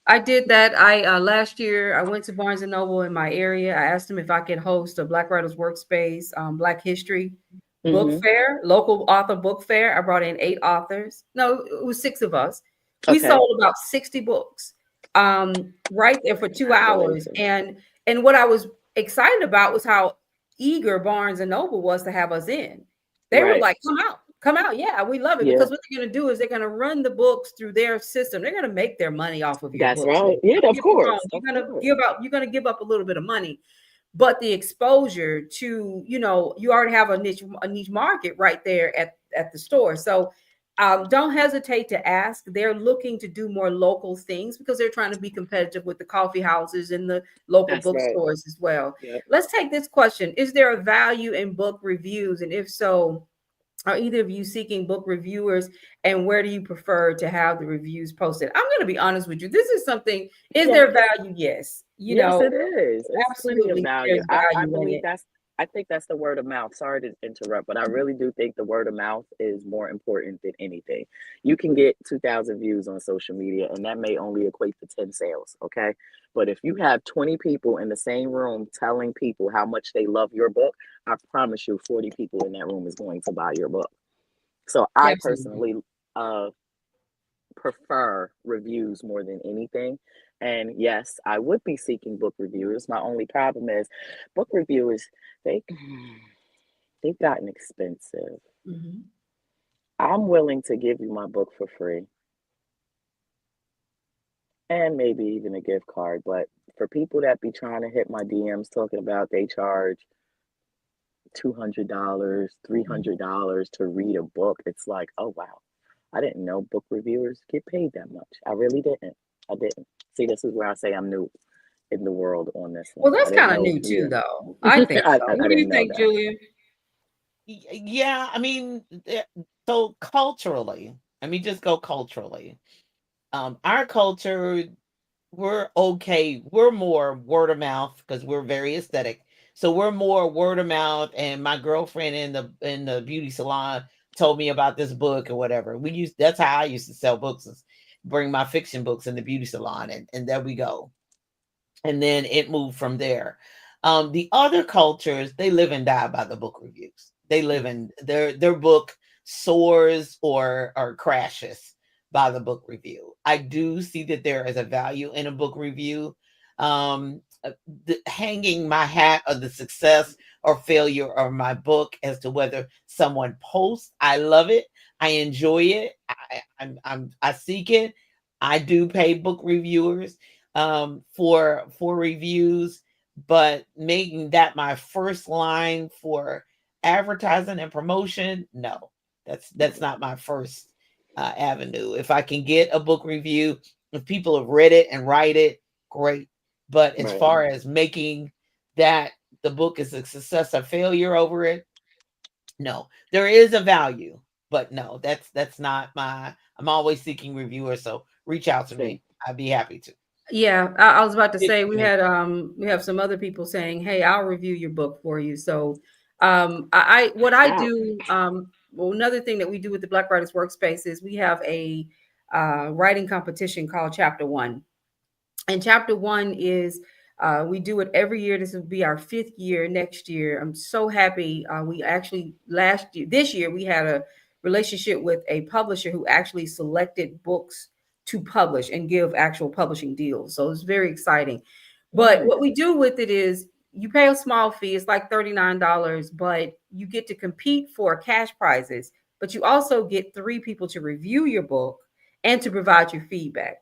I did that. Last year I went to Barnes and Noble in my area. I asked them if I could host a Black Writers Workspace, Black History book fair, local author book fair. I brought in 8 authors. No, it was 6 of us. We sold about 60 books right there for 2 hours. And what I was excited about was how eager Barnes and Noble was to have us in. They were like, come out. Yeah, we love it. Because what they're going to do is they're going to run the books through their system. They're going to make their money off of your books. That's right. Yeah, of course. You're going to give up a little bit of money. But the exposure to, you already have a niche market right there at the store. So don't hesitate to ask. They're looking to do more local things because they're trying to be competitive with the coffee houses and the local bookstores as well. Yep. Let's take this question. Is there a value in book reviews? And if so, are either of you seeking book reviewers, and where do you prefer to have the reviews posted? I'm going to be honest with you. This is something, is there value? Yes. Yes, it is. It's absolutely value. I believe I think that's the word of mouth. Sorry to interrupt, but I really do think the word of mouth is more important than anything. You can get 2,000 views on social media, and that may only equate to 10 sales, okay? But if you have 20 people in the same room telling people how much they love your book, I promise you 40 people in that room is going to buy your book. So I Absolutely. personally uh, prefer reviews more than anything. And yes, I would be seeking book reviewers. My only problem is book reviewers, they they've gotten expensive. Mhm. I'm willing to give you my book for free and maybe even a gift card, but for people that be trying to hit my DMs talking about they charge $200, Mhm. $300 to read a book, it's like, oh wow, I didn't know book reviewers get paid that much. I really didn't. I didn't. See, this is where I say I'm new in the world on this Well, one. I that's didn't kind of know. new Yeah, too, though. I think so. I What do didn't you know think, that. Julia? Yeah, I mean, so culturally, let me just go culturally. Our culture, we're okay. We're more word of mouth because we're very aesthetic. So we're more word of mouth. And my girlfriend in the beauty salon told me about this book or whatever. That's how I used to sell books, is bring my fiction books in the beauty salon, and there we go. And then it moved from there. The other cultures, they live and die by the book reviews. They live in their book soars or crashes by the book review. I do see that there is a value in a book review. Hanging my hat of the success or failure of my book as to whether someone posts, I love it. I enjoy it. I seek it. I do pay book reviewers for reviews, but making that my first line for advertising and promotion, no, that's not my first avenue. If I can get a book review, if people have read it and write it, great. But as Right. far as making that the book is a success or failure over it, no. There is a value, but no, that's not my. I'm always seeking reviewers, so reach out to See, me. I'd be happy to. Yeah, I was about to Pitch say to me. we have some other people saying, "Hey, I'll review your book for you." So, I what I out. do, well, another thing that we do with the Black Writers Workspace is we have a writing competition called Chapter One. And chapter one is we do it every year. This will be our fifth year next year. I'm so happy. We actually this year, we had a relationship with a publisher who actually selected books to publish and give actual publishing deals. So it's very exciting. But Nice. what we do with it is you pay a small fee. It's like $39, but you get to compete for cash prizes. But you also get three people to review your book and to provide your feedback.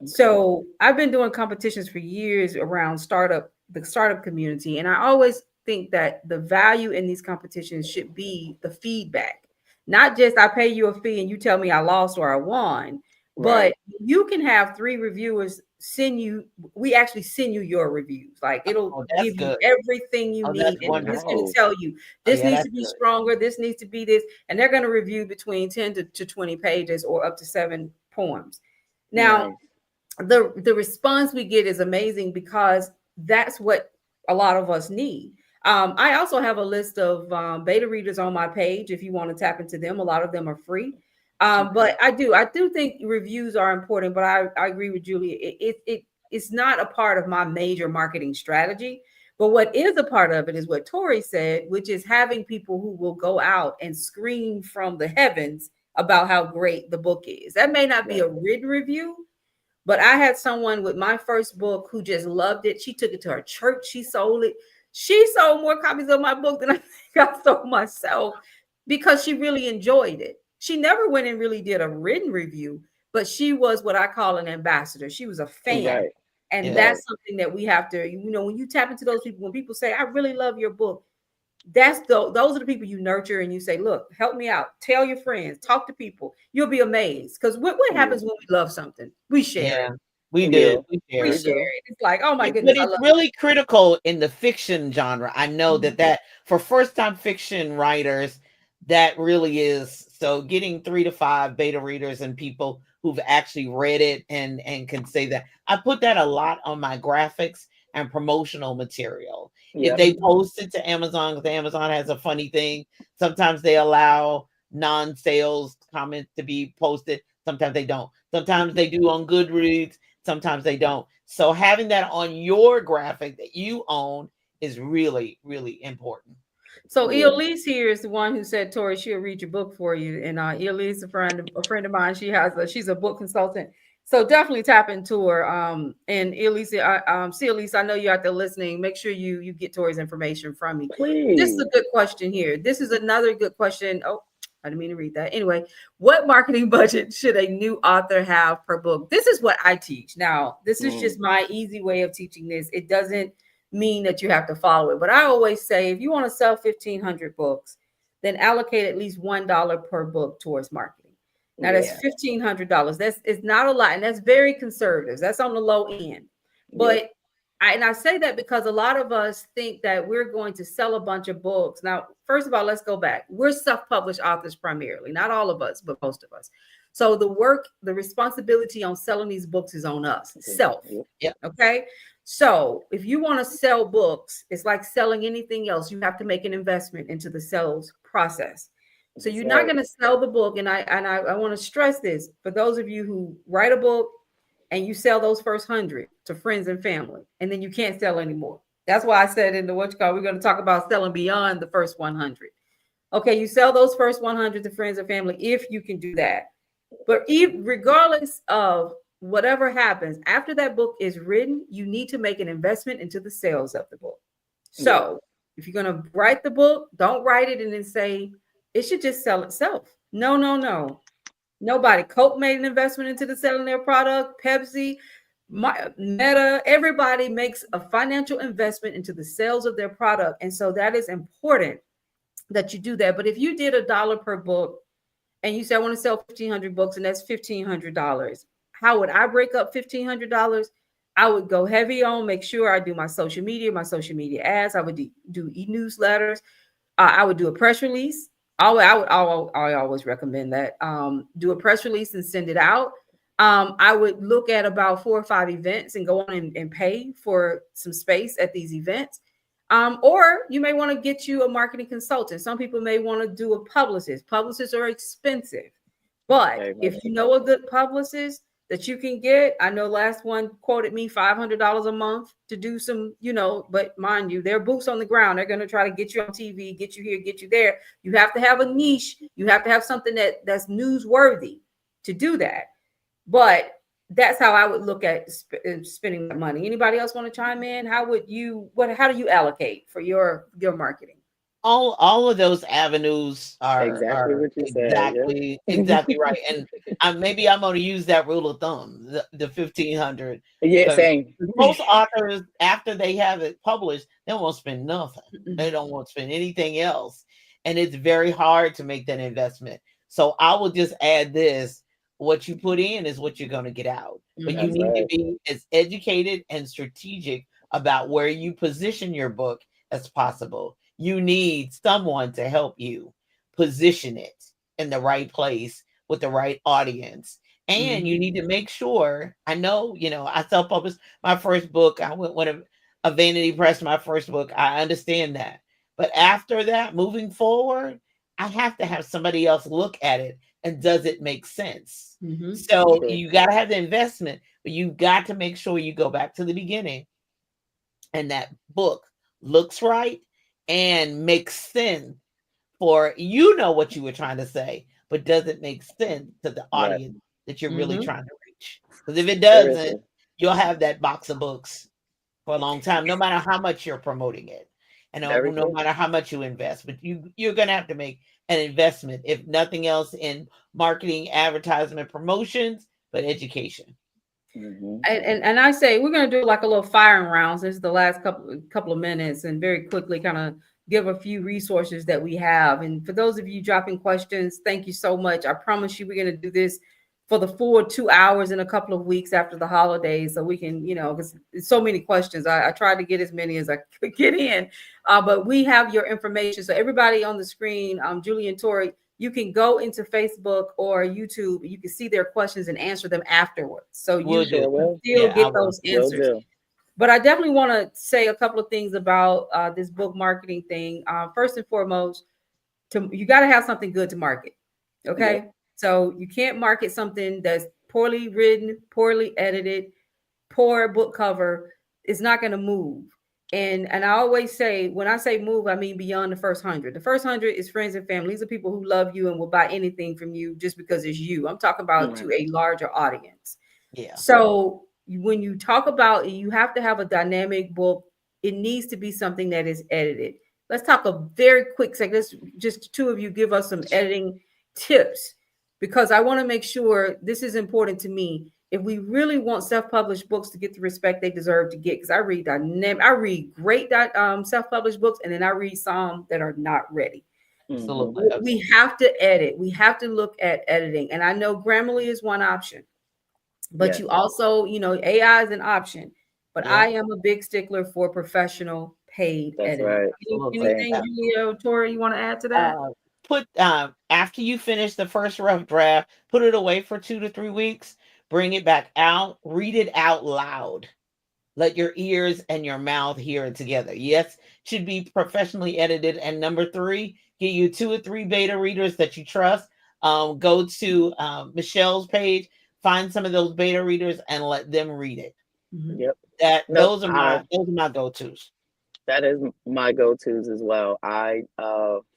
Okay. So I've been doing competitions for years around the startup community, and I always think that the value in these competitions should be the feedback, not just I pay you a fee and you tell me I lost or I won, but Right. you can have three reviewers send you. We actually send you your reviews, like it'll Oh, that's give you good. everything you Oh, need, that's and it's going wonderful. to Wow. tell you Oh, this yeah, needs that's to be good. stronger, this needs to be this, and they're going to review between 10 to 20 pages or up to 7 poems. Now, Nice. the response we get is amazing because that's what a lot of us need. I also have a list of beta readers on my page if you want to tap into them. A lot of them are free. Okay. But I do think reviews are important, but I agree with Julia. It's not a part of my major marketing strategy. But what is a part of it is what Tori said, which is having people who will go out and scream from the heavens about how great the book is. That may not be Right. a written review, but I had someone with my first book who just loved it. She took it to her church. She sold it. She sold more copies of my book than I think I sold myself because she really enjoyed it. She never went and really did a written review, but she was what I call an ambassador. She was a fan. Right. And Yeah. Right. that's something that we have to, when you tap into those people, when people say, I really love your book, those are the people you nurture and you say, look, help me out. Tell your friends, talk to people. You'll be amazed. Because what Yeah. happens when we love something? We share Yeah. it. We Yeah. do. We We share We it. share do. it. It's like, oh my goodness, But I it's love really critical in the fiction genre. I know it. that for first time fiction writers, that really is. So getting 3 to 5 beta readers and people who've actually read it and can say that. I put that a lot on my graphics and promotional material. If Yep. they post it to Amazon, because Amazon has a funny thing, sometimes they allow non-sales comments to be posted, sometimes they don't. Sometimes they do on Goodreads, sometimes they don't. So having that on your graphic that you own is really, really important. So Yeah. Elise here is the one who said, Tori, she'll read your book for you. And Elise, a friend of mine, she's a book consultant. So definitely tap into her. And Elise, see Elise, I know you're out there listening. Make sure you get Tori's information from me. This is Please. a good question here. This is another good question. Oh, I didn't mean to read that. Anyway, what marketing budget should a new author have per book? This is what I teach. Now, this is just my easy way of teaching this. It doesn't mean that you have to follow it. But I always say, if you want to sell 1,500 books, then allocate at least $1 per book towards marketing. Now that's $1,500. It's not a lot, and that's very conservative. That's on the low end. But I say that because a lot of us think that we're going to sell a bunch of books. Now, first of all, let's go back. We're self-published authors primarily, not all of us, but most of us. So the responsibility on selling these books is on us, self. Okay. So if you want to sell books, it's like selling anything else. You have to make an investment into the sales process. So you're not going to sell the book. And I want to stress this for those of you who write a book and you sell those first 100 to friends and family, and then you can't sell anymore. That's why I said in the we're going to talk about selling beyond the first 100. Okay, you sell those first 100 to friends and family if you can do that. But regardless of whatever happens after that book is written, you need to make an investment into the sales of the book. So if you're going to write the book, don't write it and then say it should just sell itself. No. Nobody. Coke made an investment into the selling their product. Pepsi, Meta, everybody makes a financial investment into the sales of their product. And so that is important that you do that. But if you did $1 per book and you say, I want to sell 1,500 books and that's $1,500, how would I break up $1,500? I would go heavy on, make sure I do my social media ads. I would do e-newsletters. I would do a press release. I always recommend that. Do a press release and send it out. I would look at about 4 or 5 events and go on and pay for some space at these events. Or you may want to get you a marketing consultant. Some people may want to do a publicist. Publicists are expensive. But if you know a good publicist that you can get, I know last one quoted me $500 a month to do some, but mind you, they're boots on the ground. They're going to try to get you on TV, get you here, get you there. You have to have a niche. You have to have something that's newsworthy to do that. But that's how I would look at spending that money. Anybody else want to chime in? How do you allocate for your marketing? All of those avenues are exactly what you said. Exactly right. And maybe I'm going to use that rule of thumb, the 1,500. Yeah, same. Most authors, after they have it published, they won't spend nothing. They don't want to spend anything else. And it's very hard to make that investment. So I will just add this. What you put in is what you're going to get out. But you need to be as educated and strategic about where you position your book as possible. You need someone to help you position it in the right place with the right audience. And you need to make sure, I self-published my first book. I went a vanity press, my first book. I understand that. But after that, moving forward, I have to have somebody else look at it. And does it make sense? So you got to have the investment, but you've got to make sure you go back to the beginning and that book looks right and makes sense for what you were trying to say, but does it make sense to the audience that you're really trying to reach? Because if it doesn't, you'll have that box of books for a long time, no matter how much you're promoting it. And no matter how much you invest, but you're going to have to make an investment, if nothing else, in marketing, advertisement, promotions, but education. And I say we're going to do like a little firing rounds. This is the last couple of minutes, and very quickly kind of give a few resources that we have. And for those of you dropping questions, thank you so much. I promise you we're going to do this for the full 2 hours in a couple of weeks after the holidays, so we can, because it's so many questions. I tried to get as many as I could get in, but we have your information. So everybody on the screen, Julie and Tori, you can go into Facebook or YouTube. You can see their questions and answer them afterwards. So you still get those answers. But I definitely want to say a couple of things about this book marketing thing. First and foremost, you got to have something good to market. Okay. Yep. So you can't market something that's poorly written, poorly edited, poor book cover. It's not going to move. And I always say, when I say move, I mean beyond the first 100. The first 100 is friends and family. These are people who love you and will buy anything from you just because it's you. I'm talking about to a larger audience. Yeah. So when you talk about, you have to have a dynamic book. It needs to be something that is edited. Let's talk a very quick second. Let's just two of you give us some editing tips, because I want to make sure this is important to me. If we really want self-published books to get the respect they deserve to get, because I read great self-published books, and then I read some that are not ready. Absolutely. We have to edit. We have to look at editing. And I know Grammarly is one option, but you also, AI is an option. But I am a big stickler for professional paid That's editing. right. Anything, Julia or Tori, you want to add to that? Put after you finish the first rough draft, put it away for 2 to 3 weeks, bring it back out, read it out loud. Let your ears and your mouth hear it together. Yes, should be professionally edited. And number 3, get you 2 or 3 beta readers that you trust. Go to Michelle's page, find some of those beta readers, and let them read it. Yep. Those are my go-tos. That is my go-tos as well. I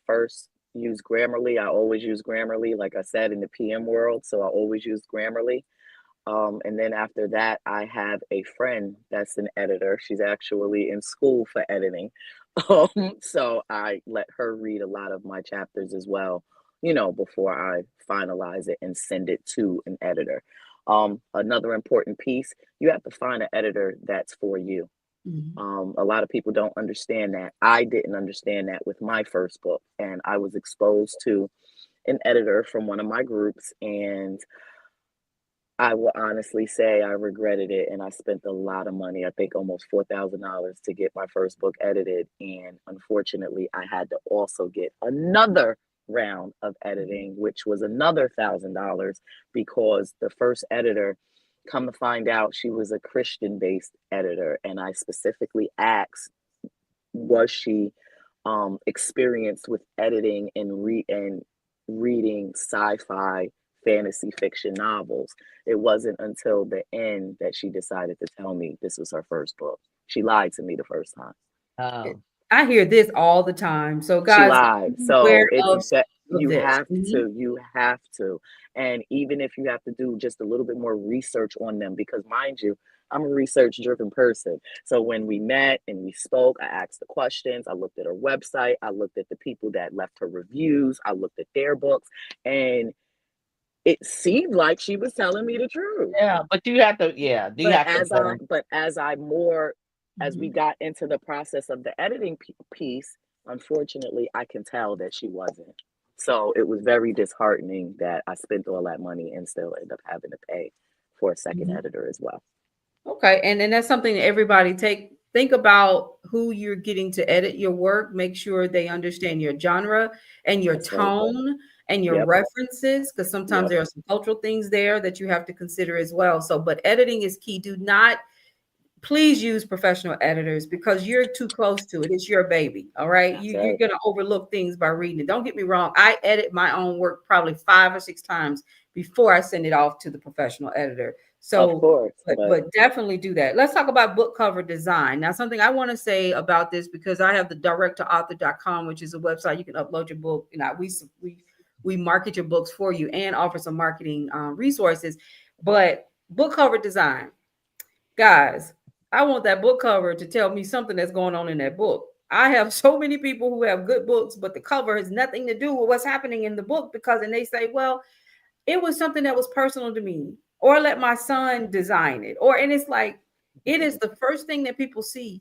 first use Grammarly. I always use Grammarly, like I said, in the PM world. So I always use Grammarly. And then after that, I have a friend that's an editor. She's actually in school for editing. So I let her read a lot of my chapters as well, before I finalize it and send it to an editor. Another important piece, you have to find an editor that's for you. A lot of people don't understand that. I didn't understand that with my first book, and I was exposed to an editor from one of my groups, and I will honestly say I regretted it, and I spent a lot of money. I think almost $4,000 to get my first book edited, and unfortunately, I had to also get another round of editing, which was another $1,000, because the first editor, come to find out, she was a Christian-based editor, and I specifically asked, was she experienced with editing and reading sci-fi fantasy fiction novels. It wasn't until the end that she decided to tell me this was her first book. She lied to me the first time. I hear this all the time. So guys, she lied. So it's that you have to. And even if you have to do just a little bit more research on them, because mind you, I'm a research driven person. So when we met and we spoke, I asked the questions, I looked at her website, I looked at the people that left her reviews, I looked at their books, and it seemed like she was telling me the truth. Yeah, but you have to, as we got into the process of the editing piece, unfortunately, I can tell that she wasn't. So it was very disheartening that I spent all that money and still end up having to pay for a second editor as well. Okay, and then that's something that everybody think about who you're getting to edit your work. Make sure they understand your genre and your tone and your references, because sometimes there are some cultural things there that you have to consider as well. So, but editing is key. Please use professional editors, because you're too close to it. It's your baby. All right. You're going to overlook things by reading it. Don't get me wrong. I edit my own work probably 5 or 6 times before I send it off to the professional editor. So, of course, but definitely do that. Let's talk about book cover design. Now, something I want to say about this, because I have the directtoauthor.com, which is a website you can upload your book. We market your books for you and offer some marketing resources. But book cover design, guys, I want that book cover to tell me something that's going on in that book. I have so many people who have good books, but the cover has nothing to do with what's happening in the book, and they say, well, it was something that was personal to me, or let my son design it. And it's like, it is the first thing that people see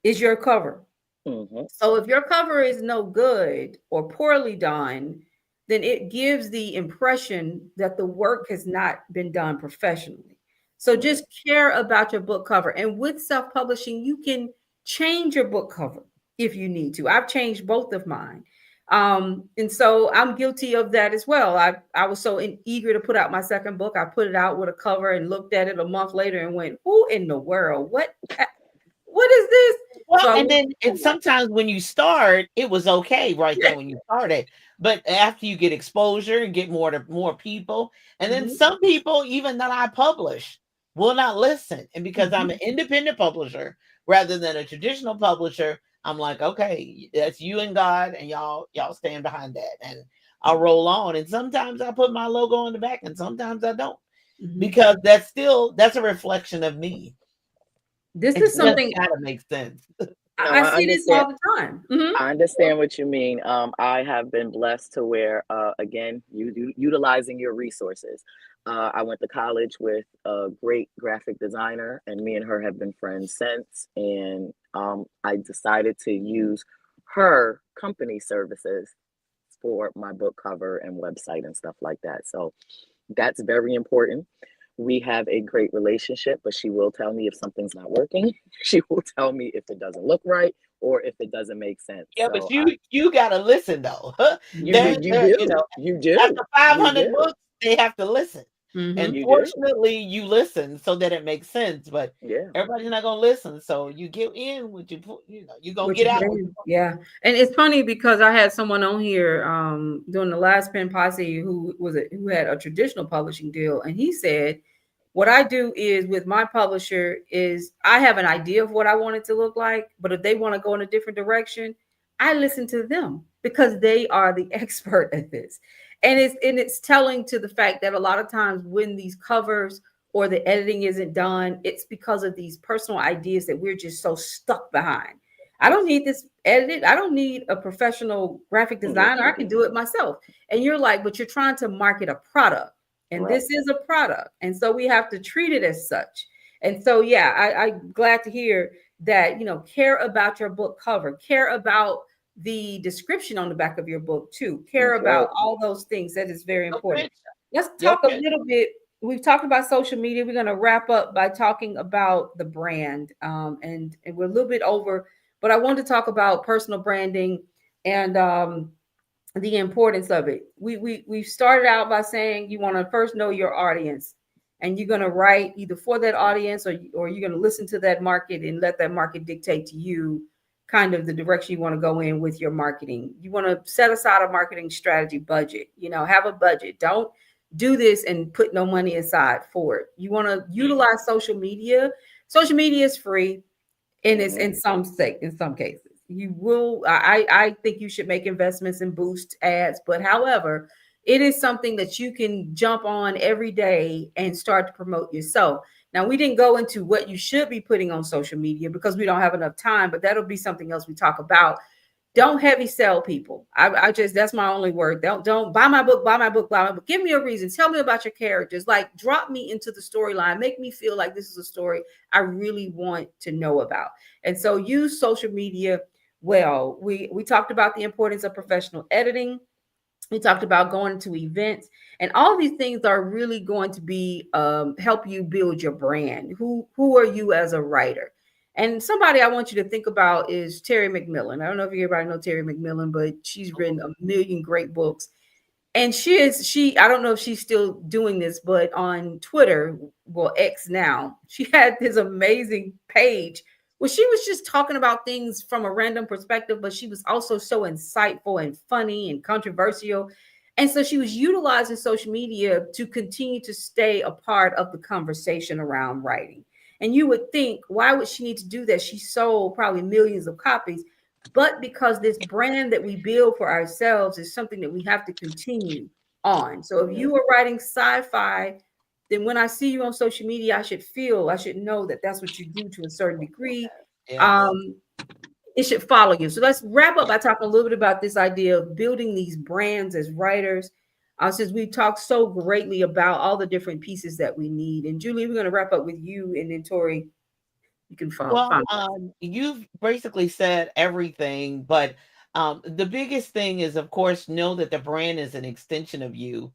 is your cover. So if your cover is no good or poorly done, then it gives the impression that the work has not been done professionally. So just care about your book cover. And with self-publishing, you can change your book cover if you need to. I've changed both of mine. And so I'm guilty of that as well. I was so eager to put out my second book. I put it out with a cover and looked at it a month later and went, "Who in the world? What is this?" Well, So and then sometimes when you start, it was okay right yeah. there when you started. But after you get exposure and get more people, and then Mhm. some people, even that I publish, will not listen. And because I'm Mhm. an independent publisher rather than a traditional publisher, I'm like, okay, that's you and God, and y'all stand behind that, and I'll roll on. And sometimes I put my logo on the back, and sometimes I don't, Mhm. because that's a reflection of me. This It is just something gotta make sense. No, I I see this understand. all the time. Mhm. I understand what you mean. I have been blessed to where, again, utilizing your resources. I went to college with a great graphic designer, and me and her have been friends since. And I decided to use her company services for my book cover and website and stuff like that. So that's very important. We have a great relationship, but she will tell me if something's not working. She will tell me if it doesn't look right or if it doesn't make sense. Yeah, but So you gotta listen though. you do, Mhm. you They're, do, you do, after you 500 do, books, they have to listen. And Mhm. you do. fortunately, you listen so that it makes sense. But Yeah. everybody's not gonna listen, so you get in what you put. You're gonna What get you put out. in. Yeah. And it's funny because I had someone on here during the last pen posse who had a traditional publishing deal, and he said, what I do is with my publisher is I have an idea of what I want it to look like, but if they want to go in a different direction, I listen to them because they are the expert at this. And it's telling to the fact that a lot of times when these covers or the editing isn't done, it's because of these personal ideas that we're just so stuck behind. I don't need this edited. I don't need a professional graphic Yes, designer. you I can do. do it myself. And you're like, but you're trying to market a product. And Right. this is a product. And so we have to treat it as such. And so, yeah, I'm glad to hear that, care about your book cover, care about the description on the back of your book too, care That's right. about all those things. That is very Your important. pitch, Let's your talk a pitch. little bit. We've talked about social media. We're going to wrap up by talking about the brand. And we're a little bit over, but I wanted to talk about personal branding and the importance of it. We started out by saying you want to first know your audience, and you're going to write either for that audience or you're going to listen to that market and let that market dictate to you kind of the direction you want to go in with your marketing. You want to set aside a marketing strategy budget, have a budget. Don't do this and put no money aside for it. You want to utilize social media. Social media is free in its Mm-hmm. in some cases. You will I think you should make investments and boost ads, but however, it is something that you can jump on every day and start to promote yourself. Now, we didn't go into what you should be putting on social media because we don't have enough time, but that'll be something else we talk about. Don't heavy sell people. I just that's my only word. Don't buy my book, buy my book, buy my book. Give me a reason. Tell me about your characters. Like drop me into the storyline. Make me feel like this is a story I really want to know about. And so use social media well. We talked about the importance of professional editing. We talked about going to events, and all these things are really going to be help you build your brand. Who are you as a writer? And somebody I want you to think about is Terry McMillan. I don't know if everybody know Terry McMillan, but she's written a million great books. And she I don't know if she's still doing this, but on Twitter, well, X now, she had this amazing page where she was just talking about things from a random perspective, but she was also so insightful and funny and controversial. And so she was utilizing social media to continue to stay a part of the conversation around writing. And you would think, why would she need to do that? She sold probably millions of copies, but because this brand that we build for ourselves is something that we have to continue on. So if Mm-hmm. you are writing sci-fi, then when I see you on social media, I should know that that's what you do to a certain degree. Yes. Um, it should follow you. So let's wrap up by talking a little bit about this idea of building these brands as writers. Since we talked so greatly about all the different pieces that we need. And Julie, we're going to wrap up with you, and then Tori, you can follow. Well, you've basically said everything, but the biggest thing is, of course, know that the brand is an extension of you,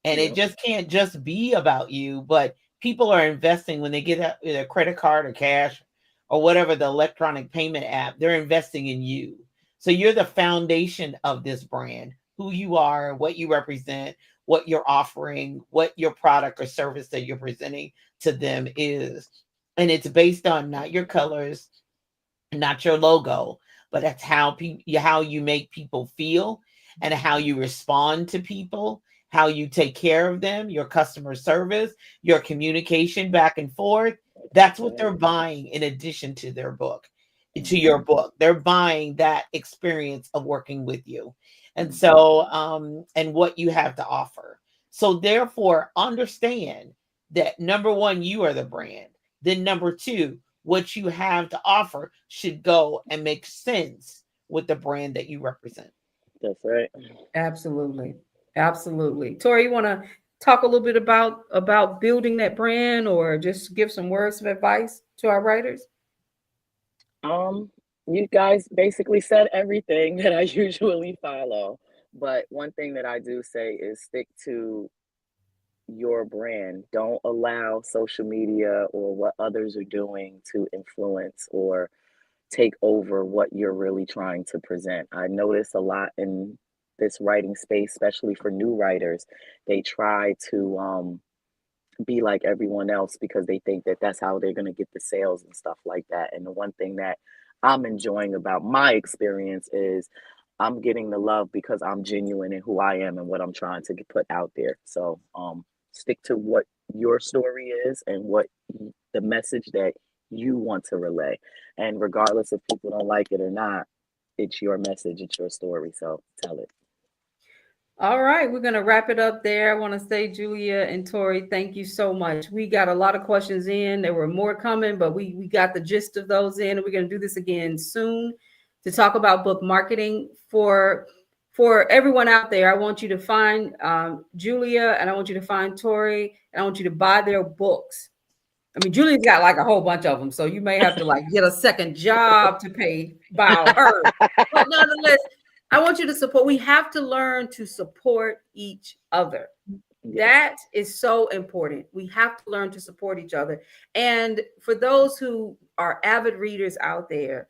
and it Yep. just can't just be about you. But people are investing when they get a credit card or cash or whatever the electronic payment app. They're investing in you. So you're the foundation of this brand, who you are, what you represent, what you're offering, what your product or service that you're presenting to them is. And it's based on not your colors, not your logo, but that's how you make people feel and how you respond to people, how you take care of them, your customer service, your communication back and forth. That's what they're buying in addition to their book, to your book. They're buying that experience of working with you. And so and what you have to offer. So therefore understand that number one, you are the brand. Then number two, what you have to offer should go and make sense with the brand that you represent. That's right. Absolutely. Absolutely. Tori, you want to talk a little bit about building that brand or just give some words of advice to our writers? Um, you guys basically said everything that I usually follow. But one thing that I do say is stick to your brand. Don't allow social media or what others are doing to influence or take over what you're really trying to present. I notice a lot in this writing space, especially for new writers, they try to be like everyone else because they think that that's how they're going to get the sales and stuff like that. And the one thing that I'm enjoying about my experience is I'm getting the love because I'm genuine in who I am and what I'm trying to put out there. So stick to what your story is and what the message that you want to relay. And regardless if people don't like it or not, it's your message, it's your story. So tell it. All right, we're going to wrap it up there. I want to say, Julia and Tori, thank you so much. We got a lot of questions in. There were more coming, but we got the gist of those in. And we're going to do this again soon to talk about book marketing for everyone out there. I want you to find Julia and I want you to find Tori and I want you to buy their books. I mean, Julia's got like a whole bunch of them, so you may have to like get a second job to pay by her. But nonetheless, I want you to support. We have to learn to support each other. That is so important. We have to learn to support each other. And for those who are avid readers out there,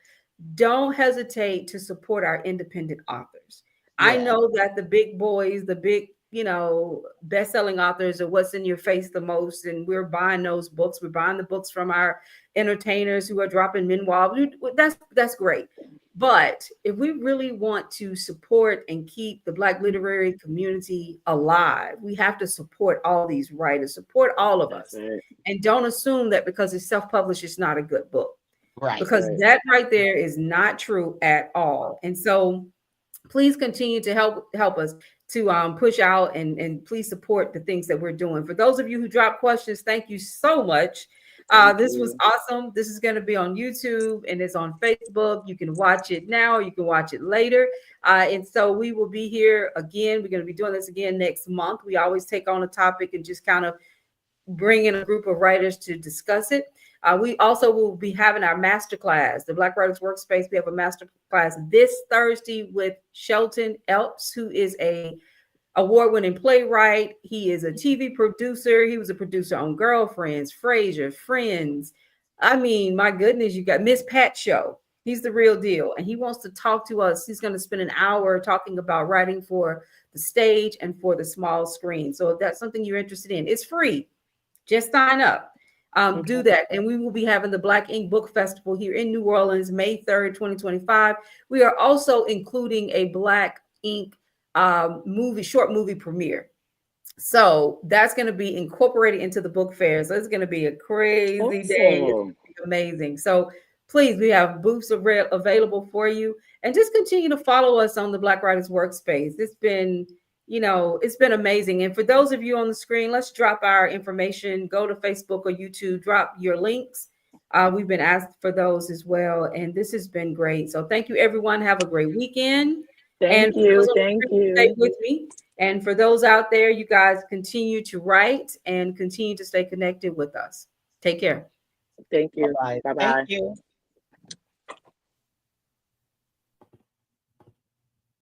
don't hesitate to support our independent authors. Yeah. I know that the big boys, the big, best-selling authors are what's in your face the most. And we're buying those books. We're buying the books from our entertainers who are dropping memoir. That's great. But if we really want to support and keep the Black literary community alive, we have to support all these writers, support all of us. And don't assume that because it's self-published, it's not a good book. Right. Because that right there is not true at all. And so please continue to help us to push out and please support the things that we're doing. For those of you who dropped questions, thank you so much. This was awesome. This is going to be on YouTube and it's on Facebook. You can watch it now, or you can watch it later. And so we will be here again. We're going to be doing this again next month. We always take on a topic and just kind of bring in a group of writers to discuss it. We also will be having our masterclass, the Black Writers Workspace. We have a masterclass this Thursday with Shelton Elps, who is a award-winning playwright. He is a TV producer. He was a producer on Girlfriends, Frasier, Friends. I mean, my goodness, you got Miss Pat Show. He's the real deal. And he wants to talk to us. He's going to spend an hour talking about writing for the stage and for the small screen. So if that's something you're interested in, it's free. Just sign up. Do that. And we will be having the Black Ink Book Festival here in New Orleans, May 3rd, 2025. We are also including a Black Ink short movie premiere. So that's going to be incorporated into the book fair. So it's going to be a crazy day. It's going to be amazing. So please, we have booths available for you. And just continue to follow us on the Black Writers Workspace. It's been amazing. And for those of you on the screen, let's drop our information. Go to Facebook or YouTube, drop your links. We've been asked for those as well. And this has been great. So thank you, everyone. Have a great weekend. Thank you. Stay with me. And for those out there, you guys continue to write and continue to stay connected with us. Take care. Thank you. Bye-bye. Thank you.